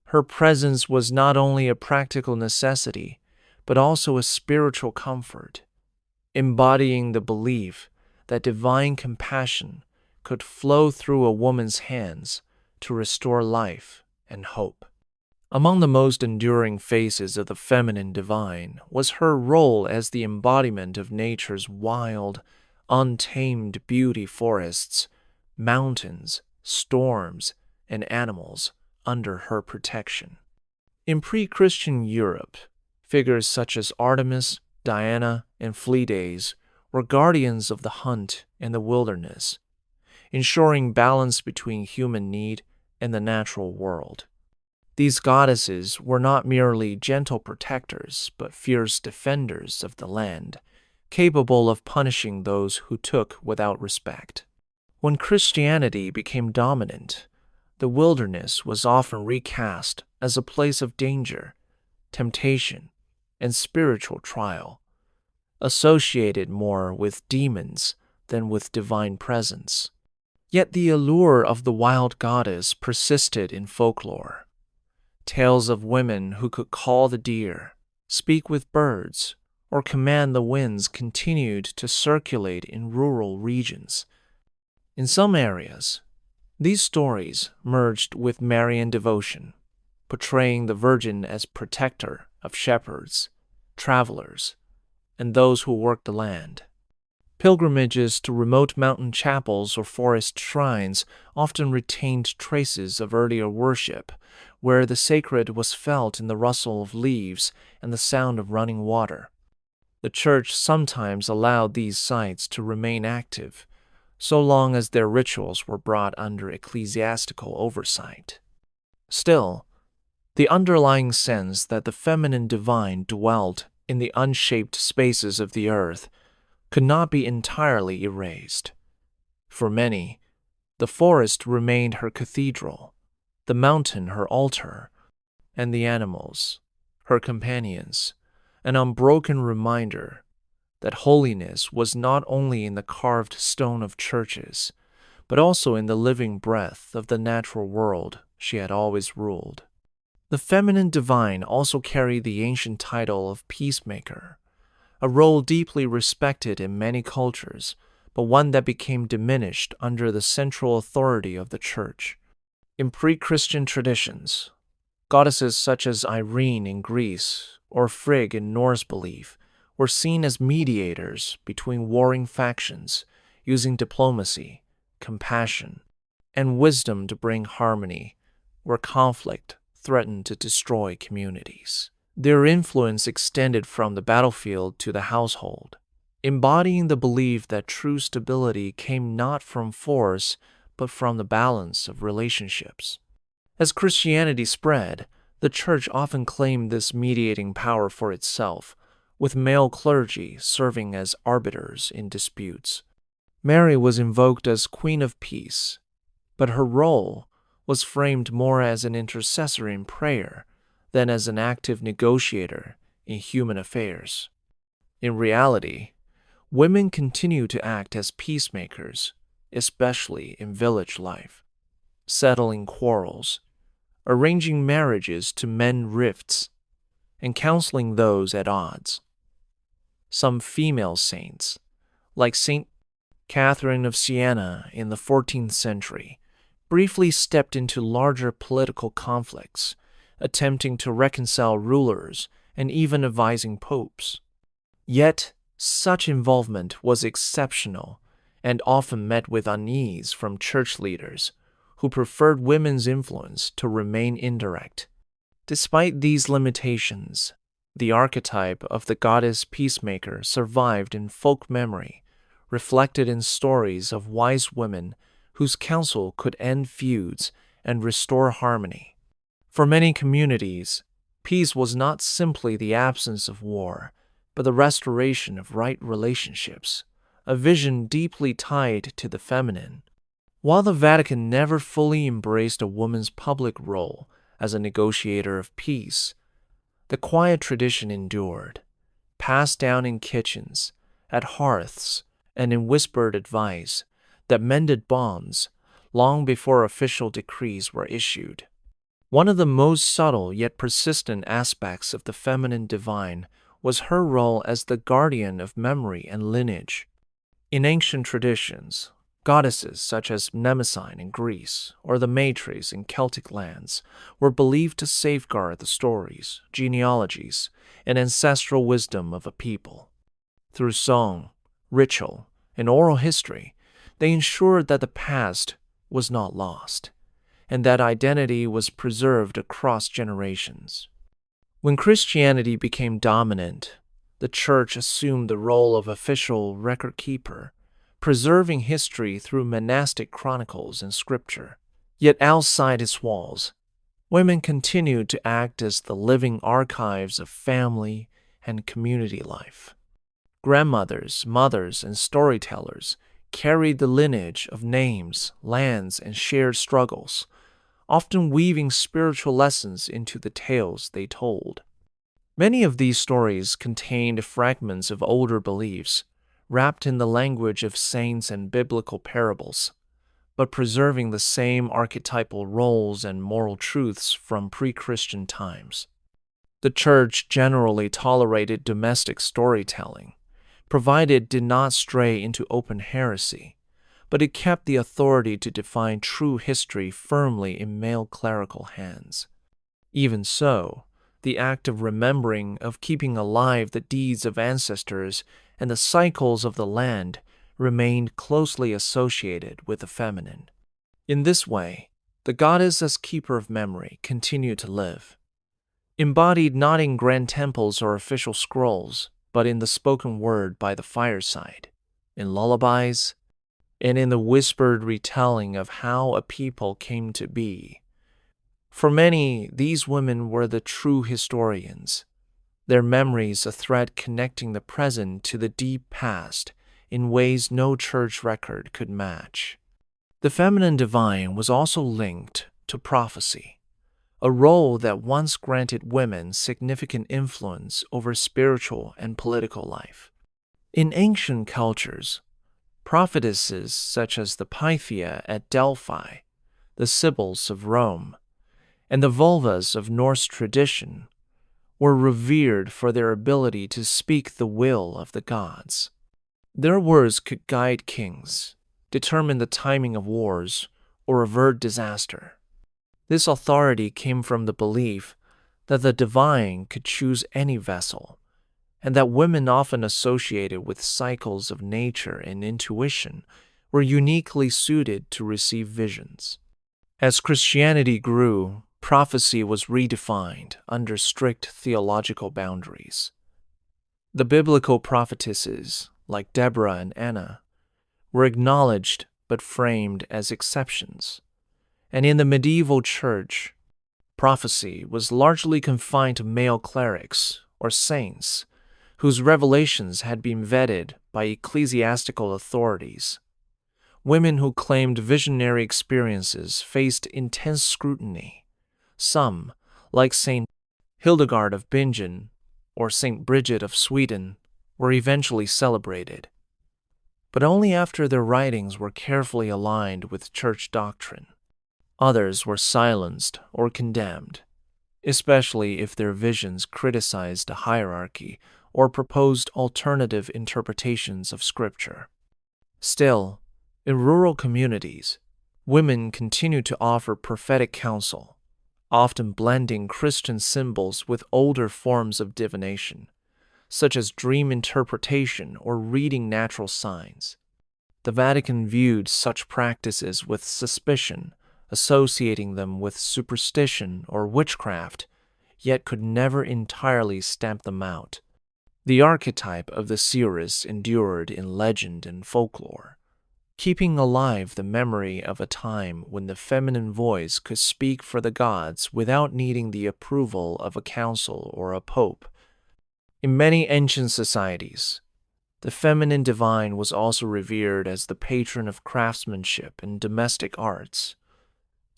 her presence was not only a practical necessity, but also a spiritual comfort, embodying the belief that divine compassion could flow through a woman's hands to restore life and hope. Among the most enduring faces of the feminine divine was her role as the embodiment of nature's wild, untamed beauty forests, mountains, storms, and animals under her protection. In pre-Christian Europe, figures such as Artemis, Diana, and Fleedays were guardians of the hunt and the wilderness, ensuring balance between human need and the natural world. These goddesses were not merely gentle protectors, but fierce defenders of the land, capable of punishing those who took without respect. When Christianity became dominant, the wilderness was often recast as a place of danger, temptation, and spiritual trial, associated more with demons than with divine presence. Yet the allure of the wild goddess persisted in folklore. Tales of women who could call the deer, speak with birds, or command the winds continued to circulate in rural regions. In some areas, these stories merged with Marian devotion, portraying the Virgin as protector of shepherds, travelers, and those who worked the land. Pilgrimages to remote mountain chapels or forest shrines often retained traces of earlier worship, where the sacred was felt in the rustle of leaves and the sound of running water. The church sometimes allowed these sites to remain active, so long as their rituals were brought under ecclesiastical oversight. Still, the underlying sense that the feminine divine dwelt in the unshaped spaces of the earth could not be entirely erased. For many, the forest remained her cathedral, the mountain her altar, and the animals her companions, an unbroken reminder that holiness was not only in the carved stone of churches, but also in the living breath of the natural world she had always ruled. The feminine divine also carried the ancient title of peacemaker, a role deeply respected in many cultures, but one that became diminished under the central authority of the church. In pre-Christian traditions, goddesses such as Irene in Greece or Frigg in Norse belief were seen as mediators between warring factions, using diplomacy, compassion, and wisdom to bring harmony where conflict threatened to destroy communities. Their influence extended from the battlefield to the household, embodying the belief that true stability came not from force but from the balance of relationships. As Christianity spread, the church often claimed this mediating power for itself, with male clergy serving as arbiters in disputes. Mary was invoked as Queen of Peace, but her role was framed more as an intercessor in prayer than as an active negotiator in human affairs. In reality, women continue to act as peacemakers, especially in village life, settling quarrels, arranging marriages to mend rifts, and counseling those at odds. Some female saints, like Saint Catherine of Siena in the 14th century, briefly stepped into larger political conflicts, attempting to reconcile rulers and even advising popes. Yet, such involvement was exceptional and often met with unease from church leaders who preferred women's influence to remain indirect. Despite these limitations, the archetype of the goddess peacemaker survived in folk memory, reflected in stories of wise women whose counsel could end feuds and restore harmony. For many communities, peace was not simply the absence of war, but the restoration of right relationships, a vision deeply tied to the feminine. While the Vatican never fully embraced a woman's public role as a negotiator of peace, the quiet tradition endured, passed down in kitchens, at hearths, and in whispered advice that mended bonds long before official decrees were issued. One of the most subtle yet persistent aspects of the feminine divine was her role as the guardian of memory and lineage. In ancient traditions, goddesses such as Mnemosyne in Greece or the Matres in Celtic lands were believed to safeguard the stories, genealogies, and ancestral wisdom of a people. Through song, ritual, and oral history, they ensured that the past was not lost, and that identity was preserved across generations. When Christianity became dominant, the church assumed the role of official record keeper, preserving history through monastic chronicles and scripture. Yet outside its walls, women continued to act as the living archives of family and community life. Grandmothers, mothers, and storytellers carried the lineage of names, lands, and shared struggles, often weaving spiritual lessons into the tales they told. Many of these stories contained fragments of older beliefs, wrapped in the language of saints and biblical parables, but preserving the same archetypal roles and moral truths from pre-Christian times. The church generally tolerated domestic storytelling, provided it did not stray into open heresy, but it kept the authority to define true history firmly in male clerical hands. Even so, the act of remembering, of keeping alive the deeds of ancestors and the cycles of the land remained closely associated with the feminine. In this way, the goddess as keeper of memory continued to live, embodied not in grand temples or official scrolls, but in the spoken word by the fireside, in lullabies, and in the whispered retelling of how a people came to be. For many, these women were the true historians, their memories a thread connecting the present to the deep past in ways no church record could match. The feminine divine was also linked to prophecy, a role that once granted women significant influence over spiritual and political life. In ancient cultures, prophetesses such as the Pythia at Delphi, the Sibyls of Rome, and the Vulvas of Norse tradition were revered for their ability to speak the will of the gods. Their words could guide kings, determine the timing of wars, or avert disaster. This authority came from the belief that the divine could choose any vessel, and that women often associated with cycles of nature and intuition were uniquely suited to receive visions. As Christianity grew, prophecy was redefined under strict theological boundaries. The biblical prophetesses, like Deborah and Anna, were acknowledged but framed as exceptions. And in the medieval church, prophecy was largely confined to male clerics or saints whose revelations had been vetted by ecclesiastical authorities. Women who claimed visionary experiences faced intense scrutiny. Some, like Saint Hildegard of Bingen or Saint Bridget of Sweden, were eventually celebrated, but only after their writings were carefully aligned with church doctrine. Others were silenced or condemned, especially if their visions criticized a hierarchy or proposed alternative interpretations of Scripture. Still, in rural communities, women continued to offer prophetic counsel, often blending Christian symbols with older forms of divination, such as dream interpretation or reading natural signs. The Vatican viewed such practices with suspicion, associating them with superstition or witchcraft, yet could never entirely stamp them out. The archetype of the seeress endured in legend and folklore, keeping alive the memory of a time when the feminine voice could speak for the gods without needing the approval of a council or a pope. In many ancient societies, the feminine divine was also revered as the patron of craftsmanship and domestic arts,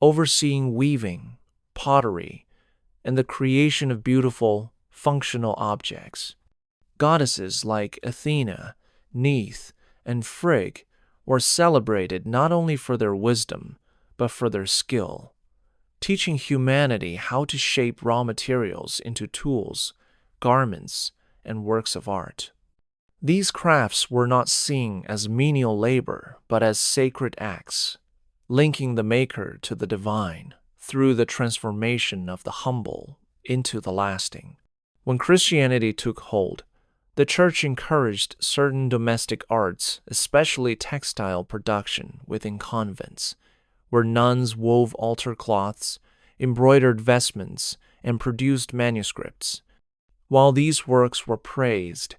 overseeing weaving, pottery, and the creation of beautiful, functional objects. Goddesses like Athena, Neith, and Frigg were celebrated not only for their wisdom, but for their skill, teaching humanity how to shape raw materials into tools, garments, and works of art. These crafts were not seen as menial labor, but as sacred acts, linking the maker to the divine through the transformation of the humble into the lasting. When Christianity took hold, the church encouraged certain domestic arts, especially textile production within convents, where nuns wove altar cloths, embroidered vestments, and produced manuscripts. While these works were praised,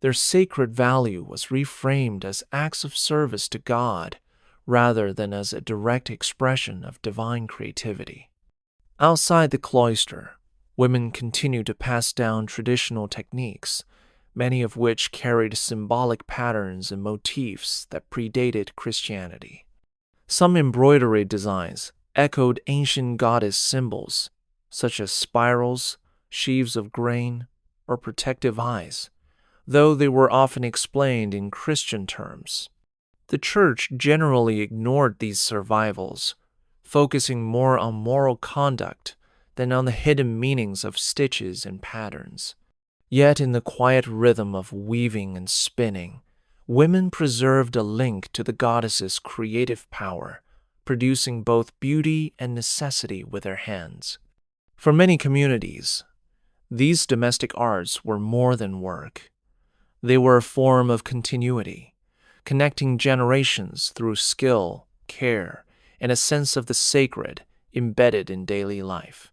their sacred value was reframed as acts of service to God rather than as a direct expression of divine creativity. Outside the cloister, women continued to pass down traditional techniques, many of which carried symbolic patterns and motifs that predated Christianity. Some embroidery designs echoed ancient goddess symbols, such as spirals, sheaves of grain, or protective eyes, though they were often explained in Christian terms. The Church generally ignored these survivals, focusing more on moral conduct than on the hidden meanings of stitches and patterns. Yet in the quiet rhythm of weaving and spinning, women preserved a link to the goddess's creative power, producing both beauty and necessity with their hands. For many communities, these domestic arts were more than work. They were a form of continuity, connecting generations through skill, care, and a sense of the sacred embedded in daily life.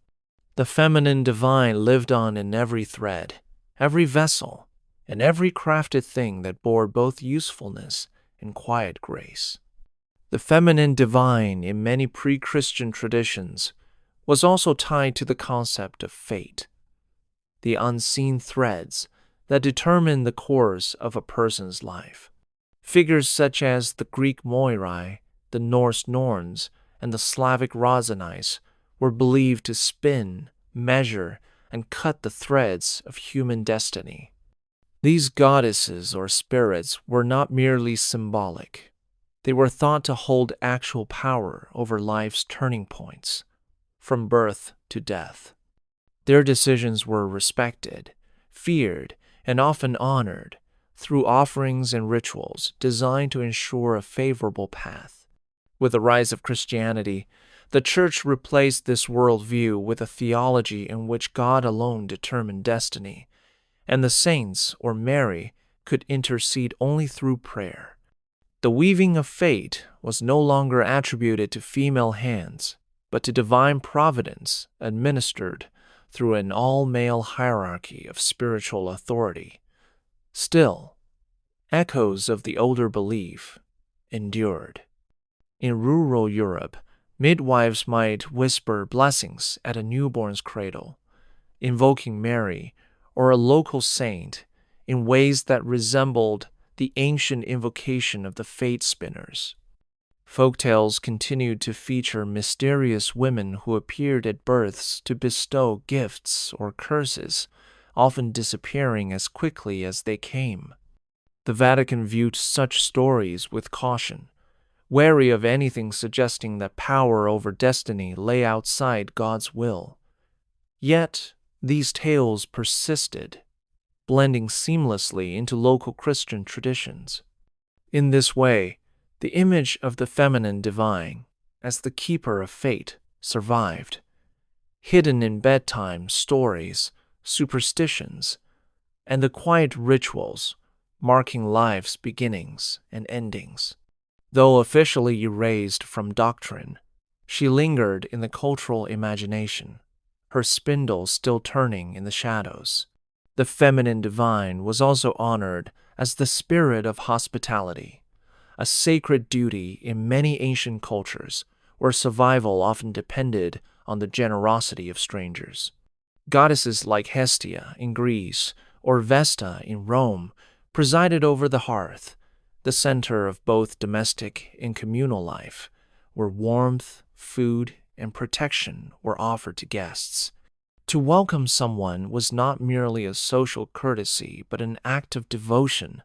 The feminine divine lived on in every thread, every vessel, and every crafted thing that bore both usefulness and quiet grace. The feminine divine in many pre-Christian traditions was also tied to the concept of fate, the unseen threads that determine the course of a person's life. Figures such as the Greek Moirai, the Norse Norns, and the Slavic Rosanis were believed to spin, measure, and cut the threads of human destiny. These goddesses or spirits were not merely symbolic. They were thought to hold actual power over life's turning points, from birth to death. Their decisions were respected, feared, and often honored through offerings and rituals designed to ensure a favorable path. With the rise of Christianity, the Church replaced this worldview with a theology in which God alone determined destiny, and the saints, or Mary, could intercede only through prayer. The weaving of fate was no longer attributed to female hands, but to divine providence administered through an all-male hierarchy of spiritual authority. Still, echoes of the older belief endured. In rural Europe, midwives might whisper blessings at a newborn's cradle, invoking Mary or a local saint in ways that resembled the ancient invocation of the fate spinners. Folktales continued to feature mysterious women who appeared at births to bestow gifts or curses, often disappearing as quickly as they came. The Vatican viewed such stories with caution, wary of anything suggesting that power over destiny lay outside God's will. Yet, these tales persisted, blending seamlessly into local Christian traditions. In this way, the image of the feminine divine, as the keeper of fate, survived, hidden in bedtime stories, superstitions, and the quiet rituals marking life's beginnings and endings. Though officially erased from doctrine, she lingered in the cultural imagination, her spindle still turning in the shadows. The feminine divine was also honored as the spirit of hospitality, a sacred duty in many ancient cultures where survival often depended on the generosity of strangers. Goddesses like Hestia in Greece or Vesta in Rome presided over the hearth, the center of both domestic and communal life, where warmth, food, and protection were offered to guests. To welcome someone was not merely a social courtesy, but an act of devotion,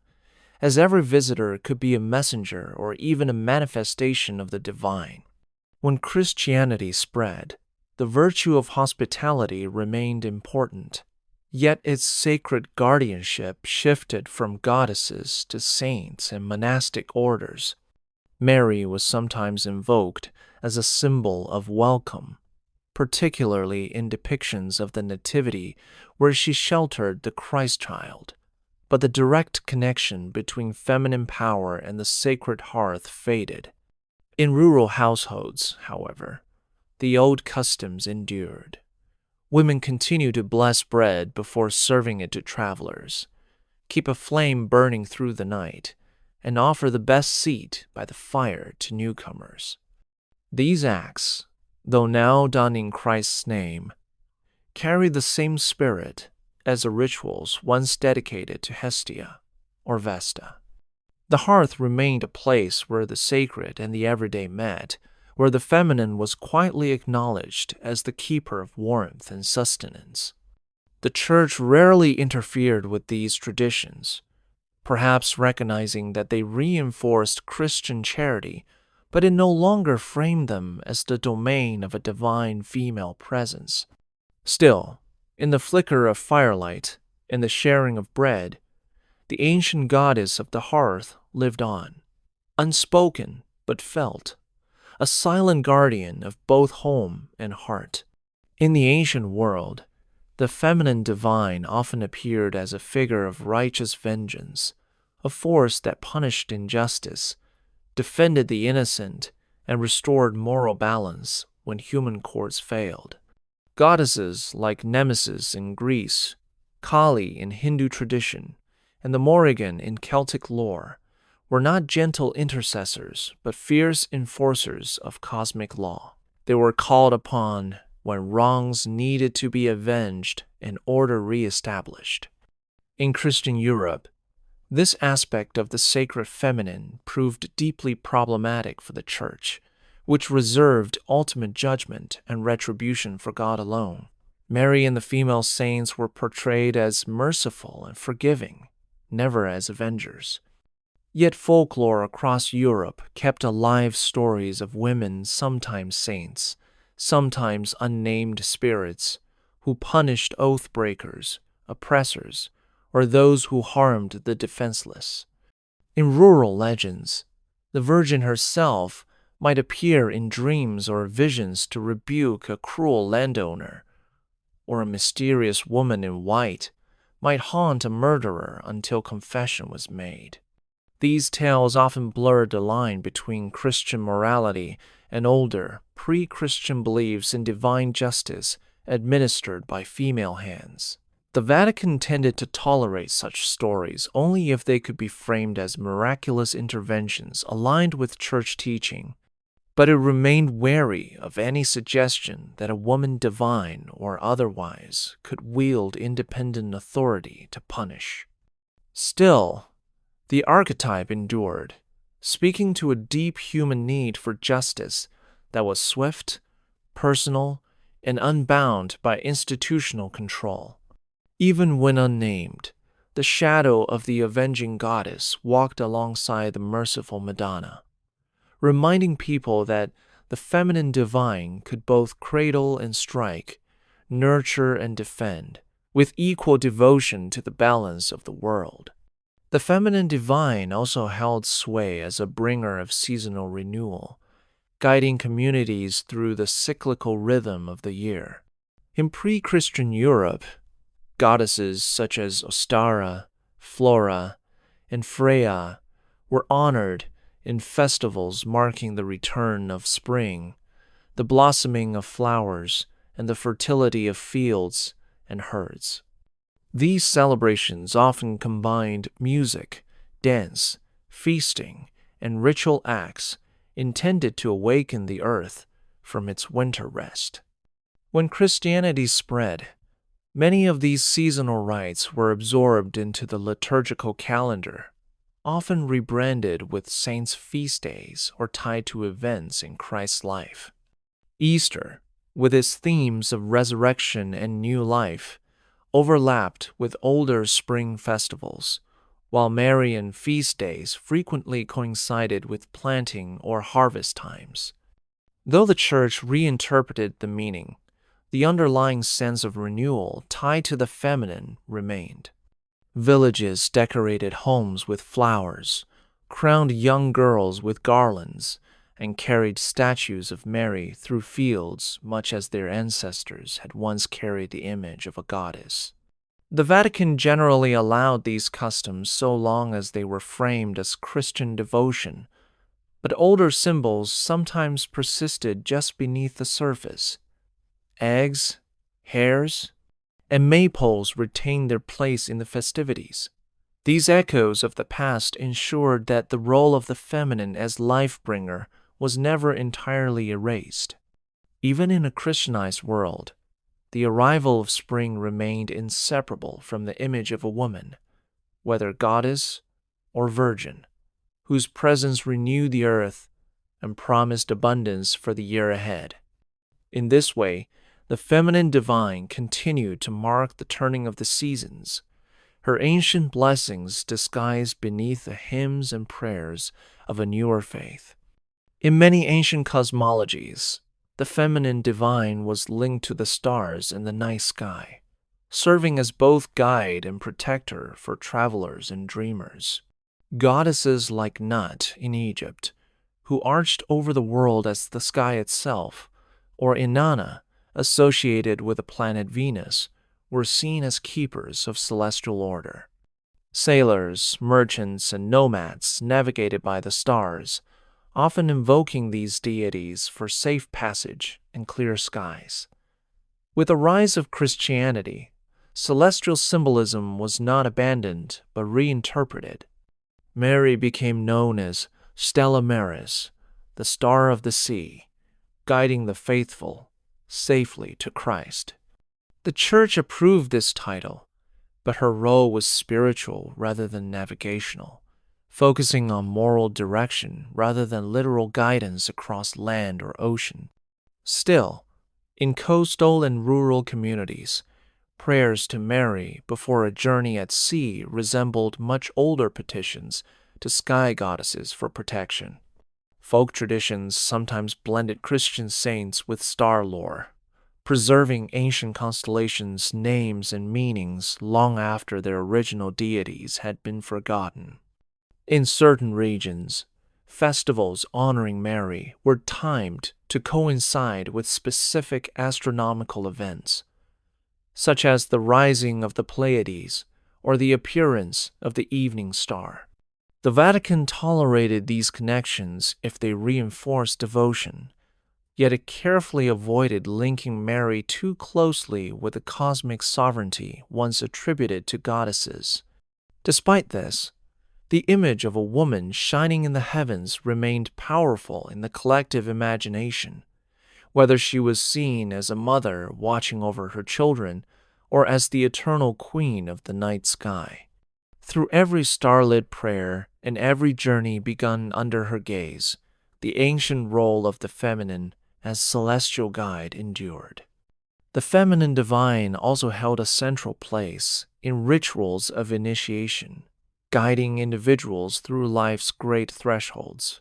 as every visitor could be a messenger or even a manifestation of the divine. When Christianity spread, the virtue of hospitality remained important, yet its sacred guardianship shifted from goddesses to saints and monastic orders. Mary was sometimes invoked as a symbol of welcome, particularly in depictions of the Nativity where she sheltered the Christ child. But the direct connection between feminine power and the sacred hearth faded. In rural households, however, the old customs endured. Women continued to bless bread before serving it to travelers, keep a flame burning through the night, and offer the best seat by the fire to newcomers. These acts, though now done in Christ's name, carry the same spirit as the rituals once dedicated to Hestia or Vesta. The hearth remained a place where the sacred and the everyday met, where the feminine was quietly acknowledged as the keeper of warmth and sustenance. The Church rarely interfered with these traditions, perhaps recognizing that they reinforced Christian charity, but it no longer framed them as the domain of a divine female presence. Still, in the flicker of firelight and the sharing of bread, the ancient goddess of the hearth lived on, unspoken but felt, a silent guardian of both home and heart. In the ancient world, the feminine divine often appeared as a figure of righteous vengeance, a force that punished injustice, defended the innocent, and restored moral balance when human courts failed. Goddesses like Nemesis in Greece, Kali in Hindu tradition, and the Morrigan in Celtic lore were not gentle intercessors but fierce enforcers of cosmic law. They were called upon when wrongs needed to be avenged and order re-established. In Christian Europe, this aspect of the sacred feminine proved deeply problematic for the Church, which reserved ultimate judgment and retribution for God alone. Mary and the female saints were portrayed as merciful and forgiving, never as avengers. Yet folklore across Europe kept alive stories of women, sometimes saints, sometimes unnamed spirits, who punished oath breakers, oppressors, or those who harmed the defenseless. In rural legends, the Virgin herself might appear in dreams or visions to rebuke a cruel landowner, or a mysterious woman in white might haunt a murderer until confession was made. These tales often blurred the line between Christian morality and older, pre-Christian beliefs in divine justice administered by female hands. The Vatican tended to tolerate such stories only if they could be framed as miraculous interventions aligned with church teaching, but it remained wary of any suggestion that a woman, divine or otherwise, could wield independent authority to punish. Still, the archetype endured, speaking to a deep human need for justice that was swift, personal, and unbound by institutional control. Even when unnamed, the shadow of the avenging goddess walked alongside the merciful Madonna, reminding people that the feminine divine could both cradle and strike, nurture and defend, with equal devotion to the balance of the world. The feminine divine also held sway as a bringer of seasonal renewal, guiding communities through the cyclical rhythm of the year. In pre-Christian Europe, goddesses such as Ostara, Flora, and Freya were honored in festivals marking the return of spring, the blossoming of flowers, and the fertility of fields and herds. These celebrations often combined music, dance, feasting, and ritual acts intended to awaken the earth from its winter rest. When Christianity spread, many of these seasonal rites were absorbed into the liturgical calendar, often rebranded with saints' feast days or tied to events in Christ's life. Easter, with its themes of resurrection and new life, overlapped with older spring festivals, while Marian feast days frequently coincided with planting or harvest times. Though the Church reinterpreted the meaning, the underlying sense of renewal tied to the feminine remained. Villages decorated homes with flowers, crowned young girls with garlands, and carried statues of Mary through fields much as their ancestors had once carried the image of a goddess. The Vatican generally allowed these customs so long as they were framed as Christian devotion, but older symbols sometimes persisted just beneath the surface. Eggs, hares, and maypoles retained their place in the festivities. These echoes of the past ensured that the role of the feminine as life-bringer was never entirely erased. Even in a Christianized world, the arrival of spring remained inseparable from the image of a woman, whether goddess or virgin, whose presence renewed the earth and promised abundance for the year ahead. In this way, the feminine divine continued to mark the turning of the seasons, her ancient blessings disguised beneath the hymns and prayers of a newer faith. In many ancient cosmologies, the feminine divine was linked to the stars in the night sky, serving as both guide and protector for travelers and dreamers. Goddesses like Nut in Egypt, who arched over the world as the sky itself, or Inanna, associated with the planet Venus, were seen as keepers of celestial order. Sailors, merchants, and nomads navigated by the stars, often invoking these deities for safe passage and clear skies. With the rise of Christianity, celestial symbolism was not abandoned but reinterpreted. Mary became known as Stella Maris, the star of the sea, guiding the faithful safely to Christ. The Church approved this title, but her role was spiritual rather than navigational, focusing on moral direction rather than literal guidance across land or ocean. Still, in coastal and rural communities, prayers to Mary before a journey at sea resembled much older petitions to sky goddesses for protection. Folk traditions sometimes blended Christian saints with star lore, preserving ancient constellations' names and meanings long after their original deities had been forgotten. In certain regions, festivals honoring Mary were timed to coincide with specific astronomical events, such as the rising of the Pleiades or the appearance of the evening star. The Vatican tolerated these connections if they reinforced devotion, yet it carefully avoided linking Mary too closely with the cosmic sovereignty once attributed to goddesses. Despite this, the image of a woman shining in the heavens remained powerful in the collective imagination, whether she was seen as a mother watching over her children or as the eternal queen of the night sky. Through every starlit prayer and every journey begun under her gaze, the ancient role of the feminine as celestial guide endured. The feminine divine also held a central place in rituals of initiation, guiding individuals through life's great thresholds: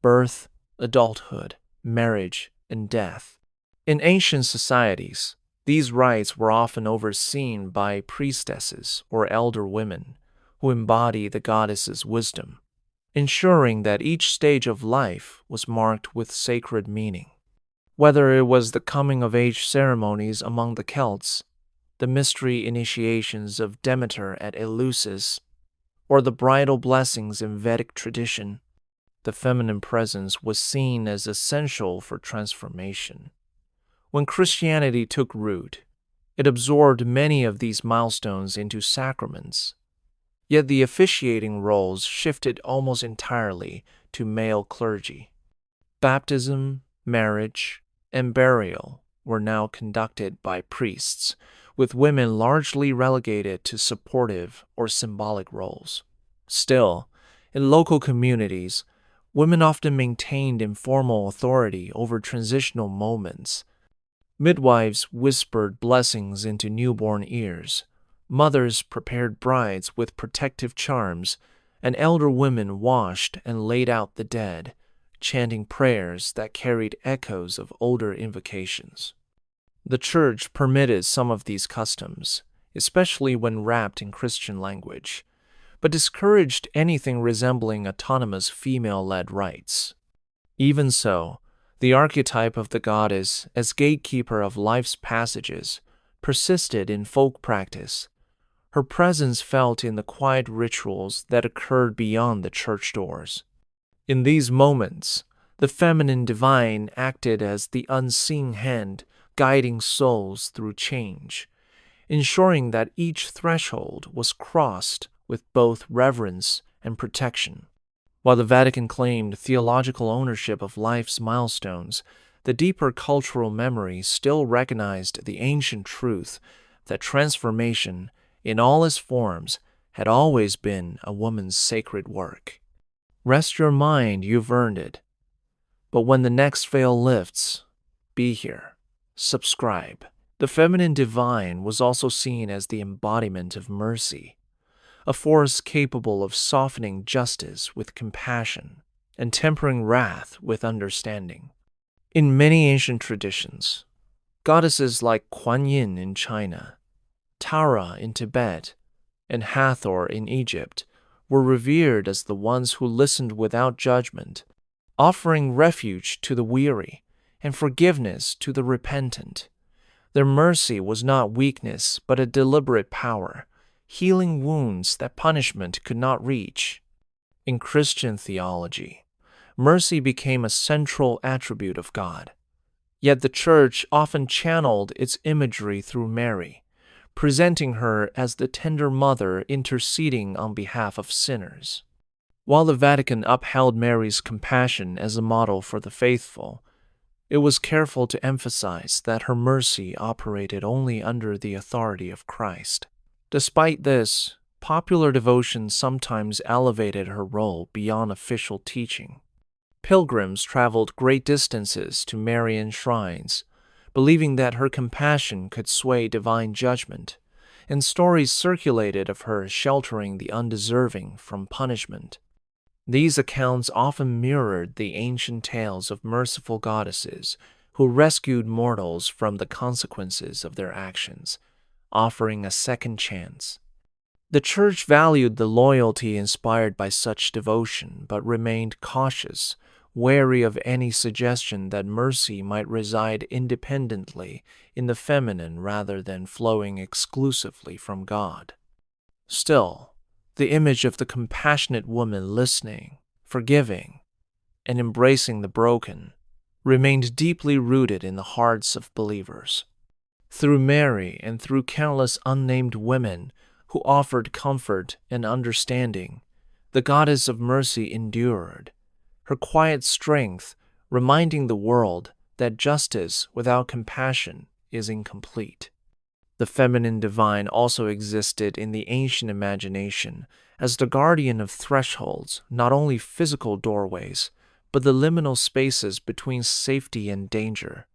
birth, adulthood, marriage, and death. In ancient societies, these rites were often overseen by priestesses or elder women who embody the goddess's wisdom, ensuring that each stage of life was marked with sacred meaning. Whether it was the coming-of-age ceremonies among the Celts, the mystery initiations of Demeter at Eleusis, or the bridal blessings in Vedic tradition, the feminine presence was seen as essential for transformation. When Christianity took root, it absorbed many of these milestones into sacraments, yet the officiating roles shifted almost entirely to male clergy. Baptism, marriage, and burial were now conducted by priests, with women largely relegated to supportive or symbolic roles. Still, in local communities, women often maintained informal authority over transitional moments. Midwives whispered blessings into newborn ears, mothers prepared brides with protective charms, and elder women washed and laid out the dead, chanting prayers that carried echoes of older invocations. The Church permitted some of these customs, especially when wrapped in Christian language, but discouraged anything resembling autonomous female-led rites. Even so, the archetype of the goddess as gatekeeper of life's passages persisted in folk practice, her presence felt in the quiet rituals that occurred beyond the church doors. In these moments, the feminine divine acted as the unseen hand guiding souls through change, ensuring that each threshold was crossed with both reverence and protection. While the Vatican claimed theological ownership of life's milestones, the deeper cultural memory still recognized the ancient truth that transformation, in all its forms, had always been a woman's sacred work. Rest your mind, you've earned it. But when the next veil lifts, be here. Subscribe. The feminine divine was also seen as the embodiment of mercy, a force capable of softening justice with compassion and tempering wrath with understanding. In many ancient traditions, goddesses like Kuan Yin in China, Tara in Tibet, and Hathor in Egypt were revered as the ones who listened without judgment, offering refuge to the weary and forgiveness to the repentant. Their mercy was not weakness but a deliberate power, healing wounds that punishment could not reach. In Christian theology, mercy became a central attribute of God. Yet the Church often channeled its imagery through Mary, presenting her as the tender mother interceding on behalf of sinners. While the Vatican upheld Mary's compassion as a model for the faithful, it was careful to emphasize that her mercy operated only under the authority of Christ. Despite this, popular devotion sometimes elevated her role beyond official teaching. Pilgrims traveled great distances to Marian shrines, believing that her compassion could sway divine judgment, and stories circulated of her sheltering the undeserving from punishment. These accounts often mirrored the ancient tales of merciful goddesses who rescued mortals from the consequences of their actions, offering a second chance. The Church valued the loyalty inspired by such devotion, but remained cautious, wary of any suggestion that mercy might reside independently in the feminine rather than flowing exclusively from God. Still, the image of the compassionate woman listening, forgiving, and embracing the broken remained deeply rooted in the hearts of believers. Through Mary and through countless unnamed women who offered comfort and understanding, the goddess of mercy endured, her quiet strength reminding the world that justice without compassion is incomplete. The feminine divine also existed in the ancient imagination as the guardian of thresholds, not only physical doorways, but the liminal spaces between safety and danger,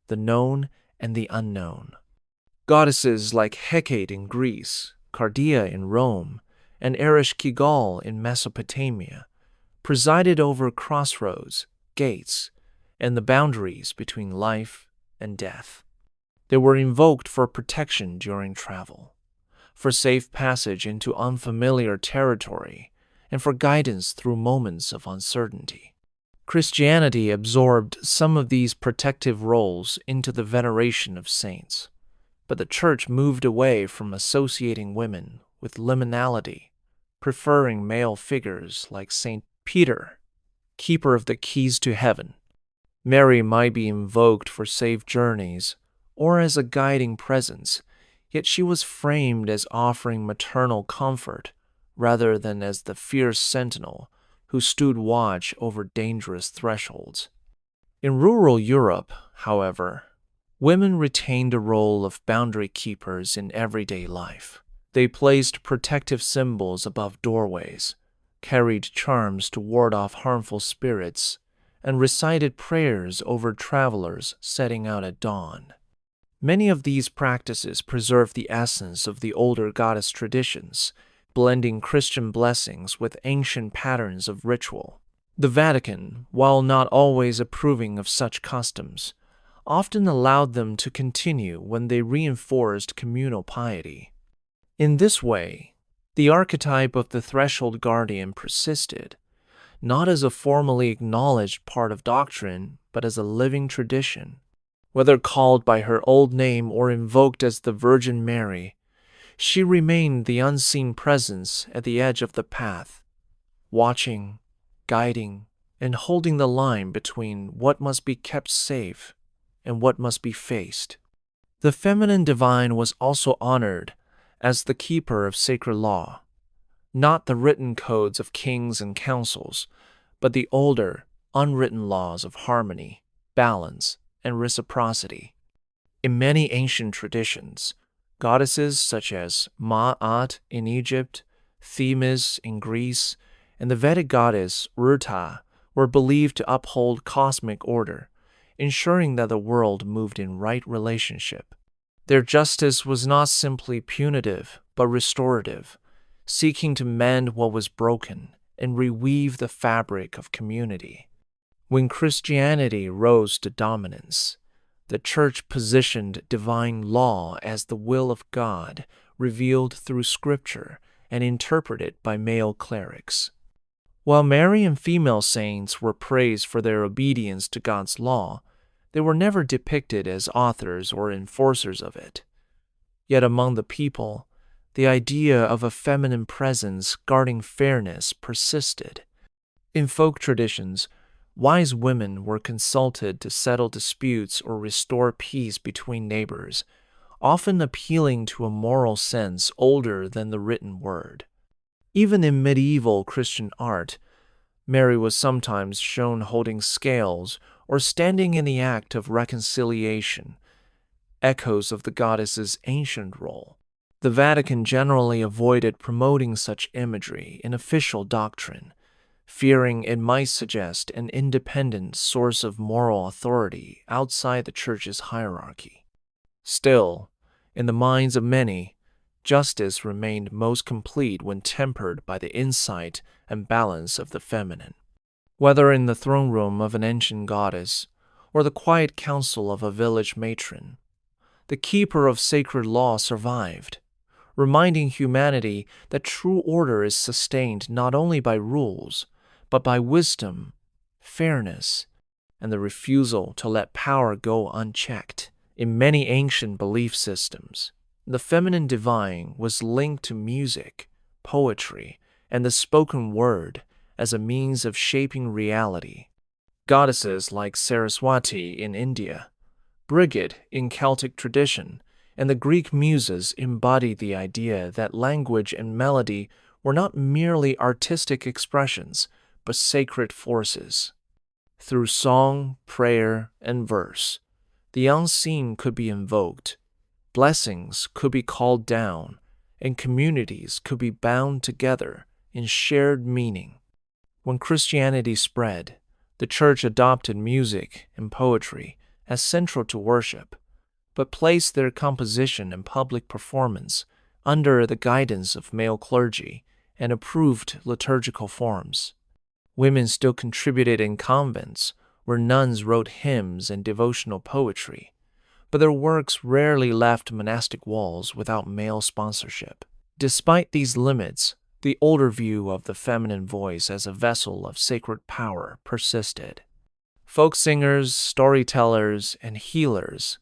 the known and the unknown. Goddesses like Hecate in Greece, Cardia in Rome, and Ereshkigal in Mesopotamia presided over crossroads, gates, and the boundaries between life and death. They were invoked for protection during travel, for safe passage into unfamiliar territory, and for guidance through moments of uncertainty. Christianity absorbed some of these protective roles into the veneration of saints, but the Church moved away from associating women with liminality, preferring male figures like Saint Peter, keeper of the keys to heaven. Mary might be invoked for safe journeys or as a guiding presence, yet she was framed as offering maternal comfort rather than as the fierce sentinel who stood watch over dangerous thresholds. In rural Europe, however, women retained a role of boundary keepers in everyday life. They placed protective symbols above doorways, carried charms to ward off harmful spirits, and recited prayers over travelers setting out at dawn. Many of these practices preserve the essence of the older goddess traditions, blending Christian blessings with ancient patterns of ritual. The Vatican, while not always approving of such customs, often allowed them to continue when they reinforced communal piety. In this way, the archetype of the threshold guardian persisted, not as a formally acknowledged part of doctrine, but as a living tradition. Whether called by her old name or invoked as the Virgin Mary, she remained the unseen presence at the edge of the path, watching, guiding, and holding the line between what must be kept safe and what must be faced. The feminine divine was also honored as the keeper of sacred law, not the written codes of kings and councils, but the older, unwritten laws of harmony, balance, and reciprocity. In many ancient traditions, goddesses such as Ma'at in Egypt, Themis in Greece, and the Vedic goddess Ruta were believed to uphold cosmic order, ensuring that the world moved in right relationship. Their justice was not simply punitive, but restorative, seeking to mend what was broken and reweave the fabric of community. When Christianity rose to dominance, the Church positioned divine law as the will of God, revealed through Scripture and interpreted by male clerics. While Mary and female saints were praised for their obedience to God's law, they were never depicted as authors or enforcers of it. Yet among the people, the idea of a feminine presence guarding fairness persisted. In folk traditions, wise women were consulted to settle disputes or restore peace between neighbors, often appealing to a moral sense older than the written word. Even in medieval Christian art, Mary was sometimes shown holding scales or standing in the act of reconciliation, echoes of the goddess's ancient role. The Vatican generally avoided promoting such imagery in official doctrine, fearing it might suggest an independent source of moral authority outside the Church's hierarchy. Still, in the minds of many, justice remained most complete when tempered by the insight and balance of the feminine. Whether in the throne room of an ancient goddess or the quiet council of a village matron, the keeper of sacred law survived, reminding humanity that true order is sustained not only by rules, but by wisdom, fairness, and the refusal to let power go unchecked. In many ancient belief systems, the feminine divine was linked to music, poetry, and the spoken word as a means of shaping reality. Goddesses like Saraswati in India, Brigid in Celtic tradition, and the Greek muses embodied the idea that language and melody were not merely artistic expressions, but sacred forces. Through song, prayer, and verse, the unseen could be invoked, blessings could be called down, and communities could be bound together in shared meaning. When Christianity spread, the Church adopted music and poetry as central to worship, but placed their composition and public performance under the guidance of male clergy and approved liturgical forms. Women still contributed in convents, where nuns wrote hymns and devotional poetry, but their works rarely left monastic walls without male sponsorship. Despite these limits, the older view of the feminine voice as a vessel of sacred power persisted. Folk singers, storytellers, and healers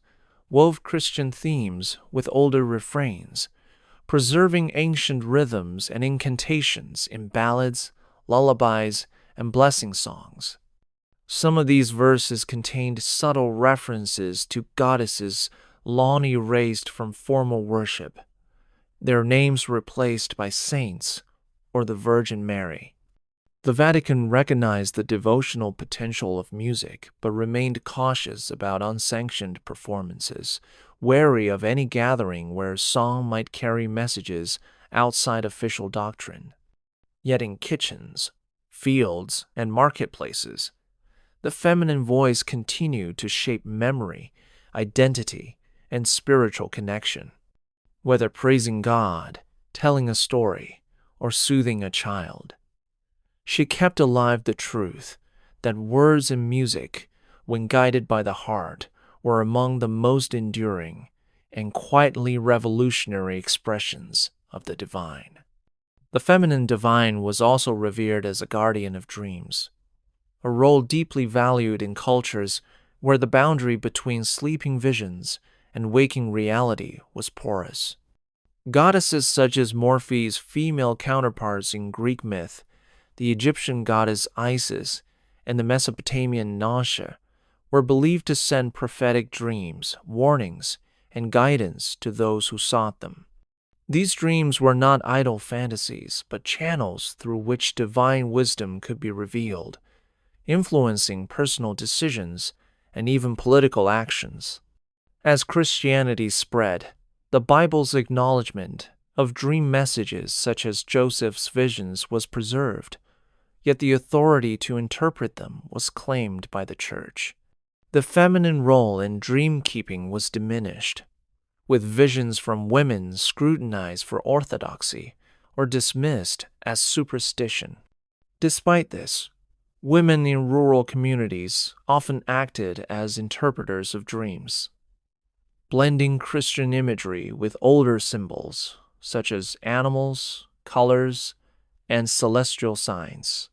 wove Christian themes with older refrains, preserving ancient rhythms and incantations in ballads, lullabies, and blessing songs. Some of these verses contained subtle references to goddesses long erased from formal worship, their names replaced by saints or the Virgin Mary. The Vatican recognized the devotional potential of music, but remained cautious about unsanctioned performances, wary of any gathering where song might carry messages outside official doctrine. Yet in kitchens, fields, and marketplaces, the feminine voice continued to shape memory, identity, and spiritual connection. Whether praising God, telling a story, or soothing a child, she kept alive the truth that words and music, when guided by the heart, were among the most enduring and quietly revolutionary expressions of the divine. The feminine divine was also revered as a guardian of dreams, a role deeply valued in cultures where the boundary between sleeping visions and waking reality was porous. Goddesses such as Morphe's female counterparts in Greek myth, the Egyptian goddess Isis, and the Mesopotamian Nasha, were believed to send prophetic dreams, warnings, and guidance to those who sought them. These dreams were not idle fantasies, but channels through which divine wisdom could be revealed, influencing personal decisions and even political actions. As Christianity spread, the Bible's acknowledgement of dream messages such as Joseph's visions was preserved, yet the authority to interpret them was claimed by the Church. The feminine role in dream-keeping was diminished, with visions from women scrutinized for orthodoxy or dismissed as superstition. Despite this, women in rural communities often acted as interpreters of dreams, blending Christian imagery with older symbols such as animals, colors, and celestial signs.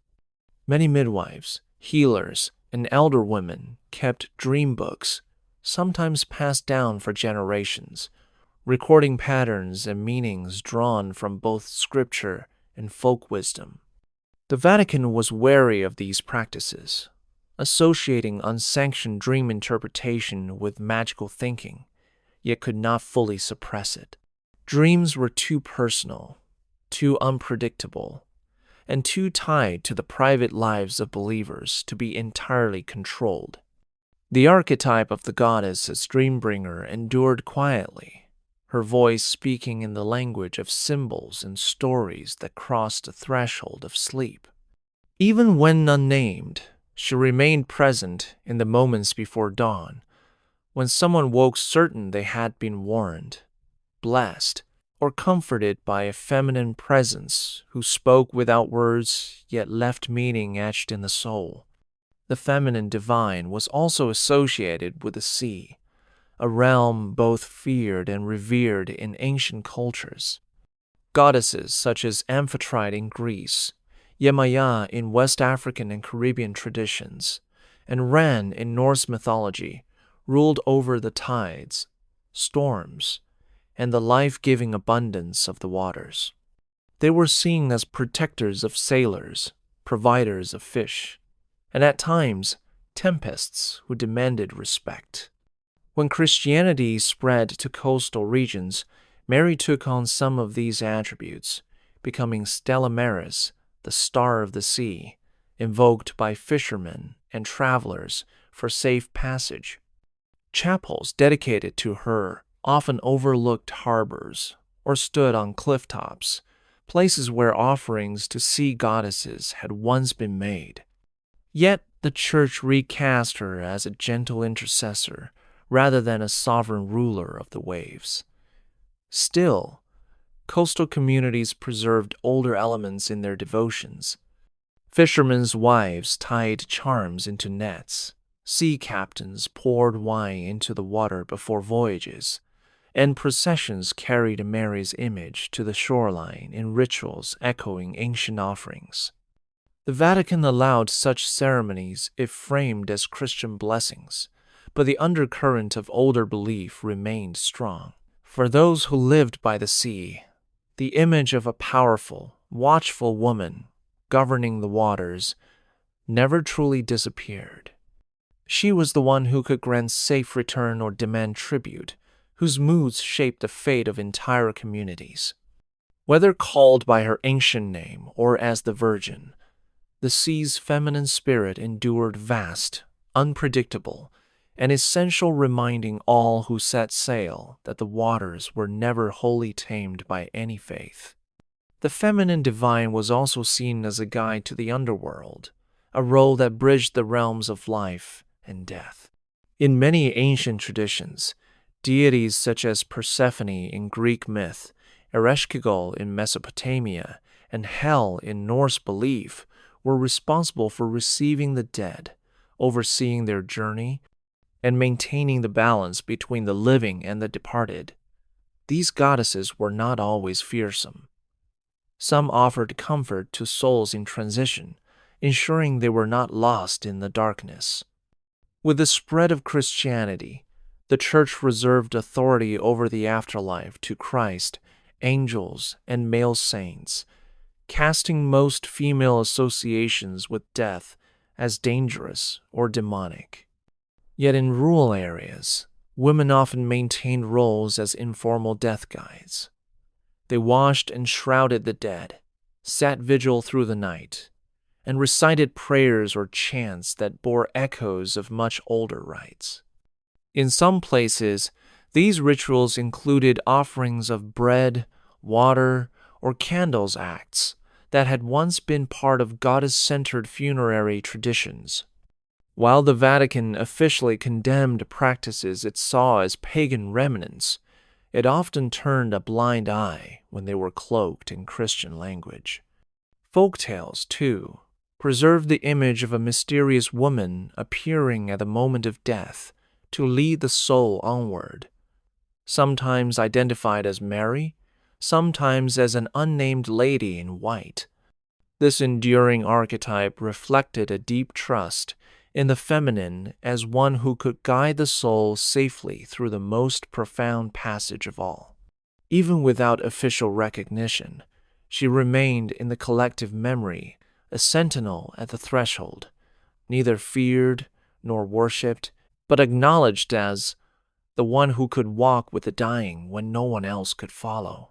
Many midwives, healers, and elder women kept dream books, sometimes passed down for generations, recording patterns and meanings drawn from both scripture and folk wisdom. The Vatican was wary of these practices, associating unsanctioned dream interpretation with magical thinking, yet could not fully suppress it. Dreams were too personal, too unpredictable, and too tied to the private lives of believers to be entirely controlled. The archetype of the goddess as dreambringer endured quietly, her voice speaking in the language of symbols and stories that crossed the threshold of sleep. Even when unnamed, she remained present in the moments before dawn, when someone woke certain they had been warned, blessed, or comforted by a feminine presence who spoke without words yet left meaning etched in the soul. The feminine divine was also associated with the sea, a realm both feared and revered in ancient cultures. Goddesses such as Amphitrite in Greece, Yemaya in West African and Caribbean traditions, and Ran in Norse mythology ruled over the tides, storms, and the life-giving abundance of the waters. They were seen as protectors of sailors, providers of fish, and at times tempests who demanded respect. When Christianity spread to coastal regions, Mary took on some of these attributes, becoming Stella Maris, the star of the sea, invoked by fishermen and travelers for safe passage. Chapels dedicated to her often overlooked harbors or stood on cliff tops, places where offerings to sea goddesses had once been made. Yet the Church recast her as a gentle intercessor rather than a sovereign ruler of the waves. Still, coastal communities preserved older elements in their devotions. Fishermen's wives tied charms into nets, sea captains poured wine into the water before voyages, and processions carried Mary's image to the shoreline in rituals echoing ancient offerings. The Vatican allowed such ceremonies if framed as Christian blessings, but the undercurrent of older belief remained strong. For those who lived by the sea, the image of a powerful, watchful woman governing the waters never truly disappeared. She was the one who could grant safe return or demand tribute, whose moods shaped the fate of entire communities. Whether called by her ancient name or as the Virgin, the sea's feminine spirit endured vast, unpredictable, and essential, reminding all who set sail that the waters were never wholly tamed by any faith. The feminine divine was also seen as a guide to the underworld, a role that bridged the realms of life and death. In many ancient traditions, deities such as Persephone in Greek myth, Ereshkigal in Mesopotamia, and Hel in Norse belief were responsible for receiving the dead, overseeing their journey, and maintaining the balance between the living and the departed. These goddesses were not always fearsome. Some offered comfort to souls in transition, ensuring they were not lost in the darkness. With the spread of Christianity, the Church reserved authority over the afterlife to Christ, angels, and male saints, casting most female associations with death as dangerous or demonic. Yet in rural areas, women often maintained roles as informal death guides. They washed and shrouded the dead, sat vigil through the night, and recited prayers or chants that bore echoes of much older rites. In some places, these rituals included offerings of bread, water, or candles acts that had once been part of goddess-centered funerary traditions. While the Vatican officially condemned practices it saw as pagan remnants, it often turned a blind eye when they were cloaked in Christian language. Folk tales, too, preserved the image of a mysterious woman appearing at the moment of death to lead the soul onward, sometimes identified as Mary, sometimes as an unnamed lady in white. This enduring archetype reflected a deep trust in the feminine as one who could guide the soul safely through the most profound passage of all. Even without official recognition, she remained in the collective memory a sentinel at the threshold, neither feared nor worshipped, but acknowledged as the one who could walk with the dying when no one else could follow.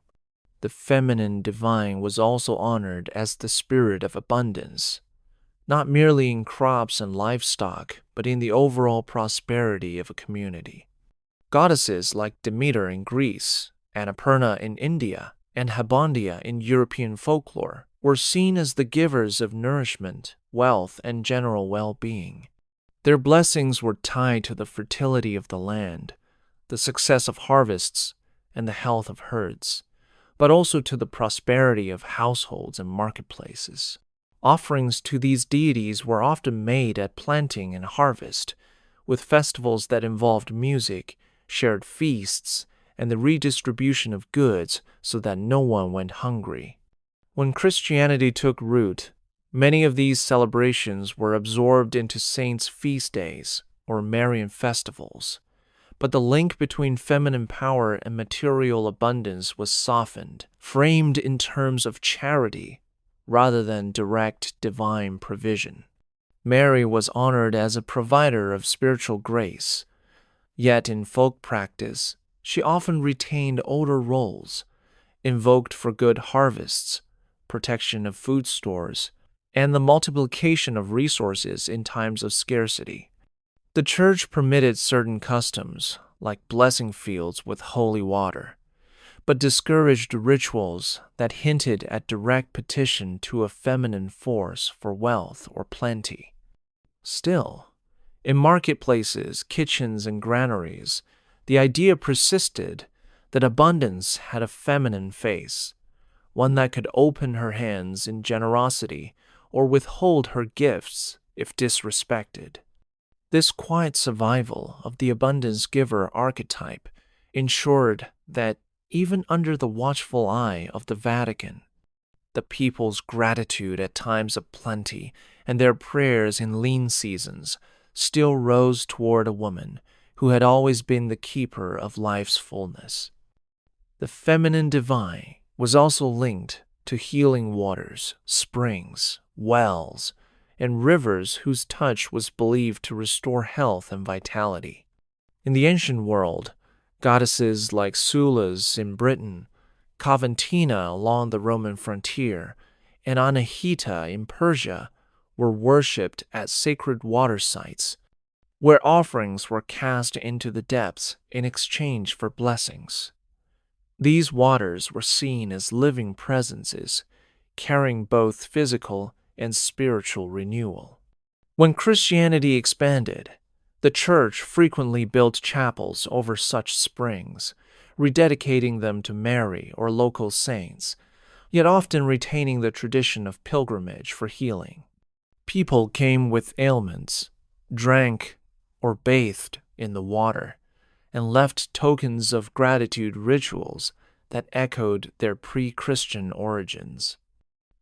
The feminine divine was also honored as the spirit of abundance, not merely in crops and livestock, but in the overall prosperity of a community. Goddesses like Demeter in Greece, Annapurna in India, and Habondia in European folklore were seen as the givers of nourishment, wealth, and general well-being. Their blessings were tied to the fertility of the land, the success of harvests, and the health of herds, but also to the prosperity of households and marketplaces. Offerings to these deities were often made at planting and harvest, with festivals that involved music, shared feasts, and the redistribution of goods so that no one went hungry. When Christianity took root, many of these celebrations were absorbed into saints' feast days or Marian festivals, but the link between feminine power and material abundance was softened, framed in terms of charity rather than direct divine provision. Mary was honored as a provider of spiritual grace, yet in folk practice, she often retained older roles, invoked for good harvests, protection of food stores, and the multiplication of resources in times of scarcity. The Church permitted certain customs, like blessing fields with holy water, but discouraged rituals that hinted at direct petition to a feminine force for wealth or plenty. Still, in marketplaces, kitchens, and granaries, the idea persisted that abundance had a feminine face, one that could open her hands in generosity or withhold her gifts if disrespected. This quiet survival of the abundance giver archetype ensured that even under the watchful eye of the Vatican, the people's gratitude at times of plenty and their prayers in lean seasons still rose toward a woman who had always been the keeper of life's fullness. The feminine divine was also linked to healing waters, springs, wells, and rivers whose touch was believed to restore health and vitality. In the ancient world, goddesses like Sulas in Britain, Coventina along the Roman frontier, and Anahita in Persia were worshipped at sacred water sites, where offerings were cast into the depths in exchange for blessings. These waters were seen as living presences, carrying both physical and spiritual renewal. When Christianity expanded, the Church frequently built chapels over such springs, rededicating them to Mary or local saints, yet often retaining the tradition of pilgrimage for healing. People came with ailments, drank or bathed in the water, and left tokens of gratitude rituals that echoed their pre-Christian origins.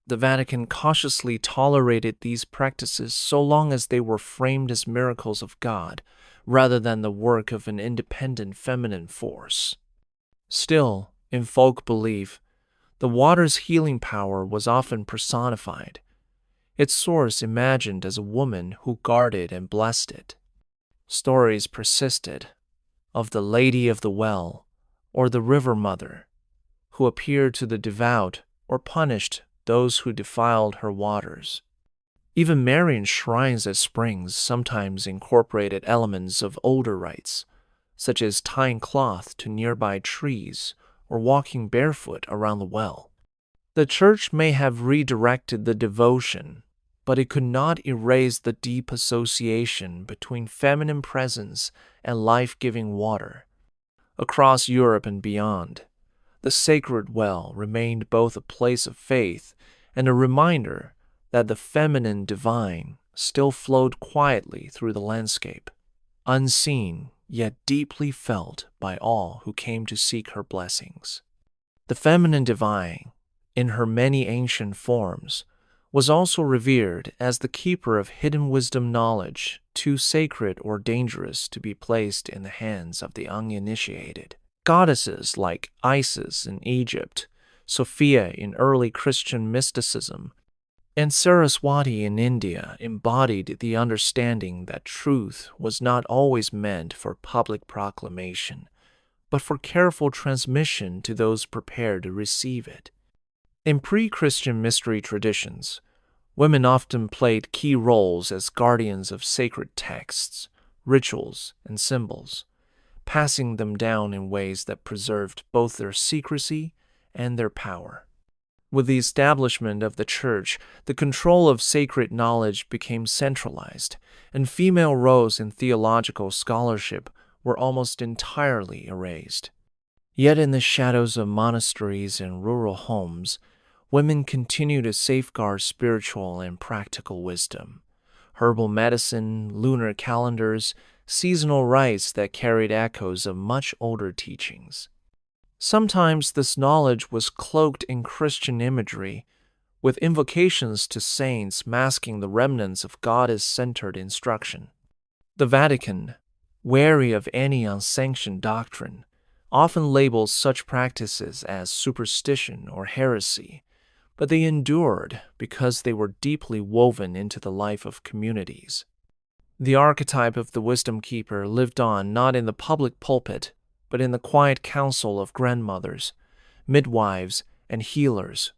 The Vatican cautiously tolerated these practices so long as they were framed as miracles of God, rather than the work of an independent feminine force. Still, in folk belief, the water's healing power was often personified, its source imagined as a woman who guarded and blessed it. Stories persisted of the Lady of the Well or the River Mother, who appeared to the devout or punished those who defiled her waters. Even Marian shrines at springs sometimes incorporated elements of older rites, such as tying cloth to nearby trees or walking barefoot around the well. The Church may have redirected the devotion, but it could not erase the deep association between feminine presence and life-giving water. Across Europe and beyond, the sacred well remained both a place of faith and a reminder that the feminine divine still flowed quietly through the landscape, unseen yet deeply felt by all who came to seek her blessings. The feminine divine, in her many ancient forms, was also revered as the keeper of hidden wisdom knowledge too sacred or dangerous to be placed in the hands of the uninitiated. Goddesses like Isis in Egypt, Sophia in early Christian mysticism, and Saraswati in India embodied the understanding that truth was not always meant for public proclamation, but for careful transmission to those prepared to receive it. In pre-Christian mystery traditions, women often played key roles as guardians of sacred texts, rituals, and symbols, passing them down in ways that preserved both their secrecy and their power. With the establishment of the Church, the control of sacred knowledge became centralized, and female roles in theological scholarship were almost entirely erased. Yet in the shadows of monasteries and rural homes, women continue to safeguard spiritual and practical wisdom. Herbal medicine, lunar calendars, seasonal rites that carried echoes of much older teachings. Sometimes this knowledge was cloaked in Christian imagery, with invocations to saints masking the remnants of goddess-centered instruction. The Vatican, wary of any unsanctioned doctrine, often labels such practices as superstition or heresy, but they endured because they were deeply woven into the life of communities. The archetype of the wisdom keeper lived on not in the public pulpit, but in the quiet council of grandmothers, midwives, and healers,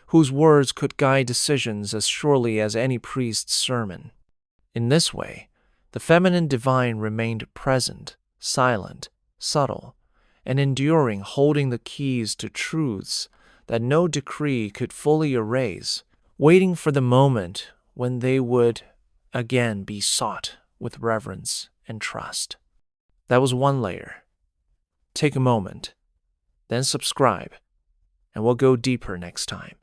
whose words could guide decisions as surely as any priest's sermon. In this way, the feminine divine remained present, silent, subtle, and enduring, holding the keys to truths that no decree could fully erase, waiting for the moment when they would again be sought with reverence and trust. That was one layer. Take a moment, then subscribe, and we'll go deeper next time.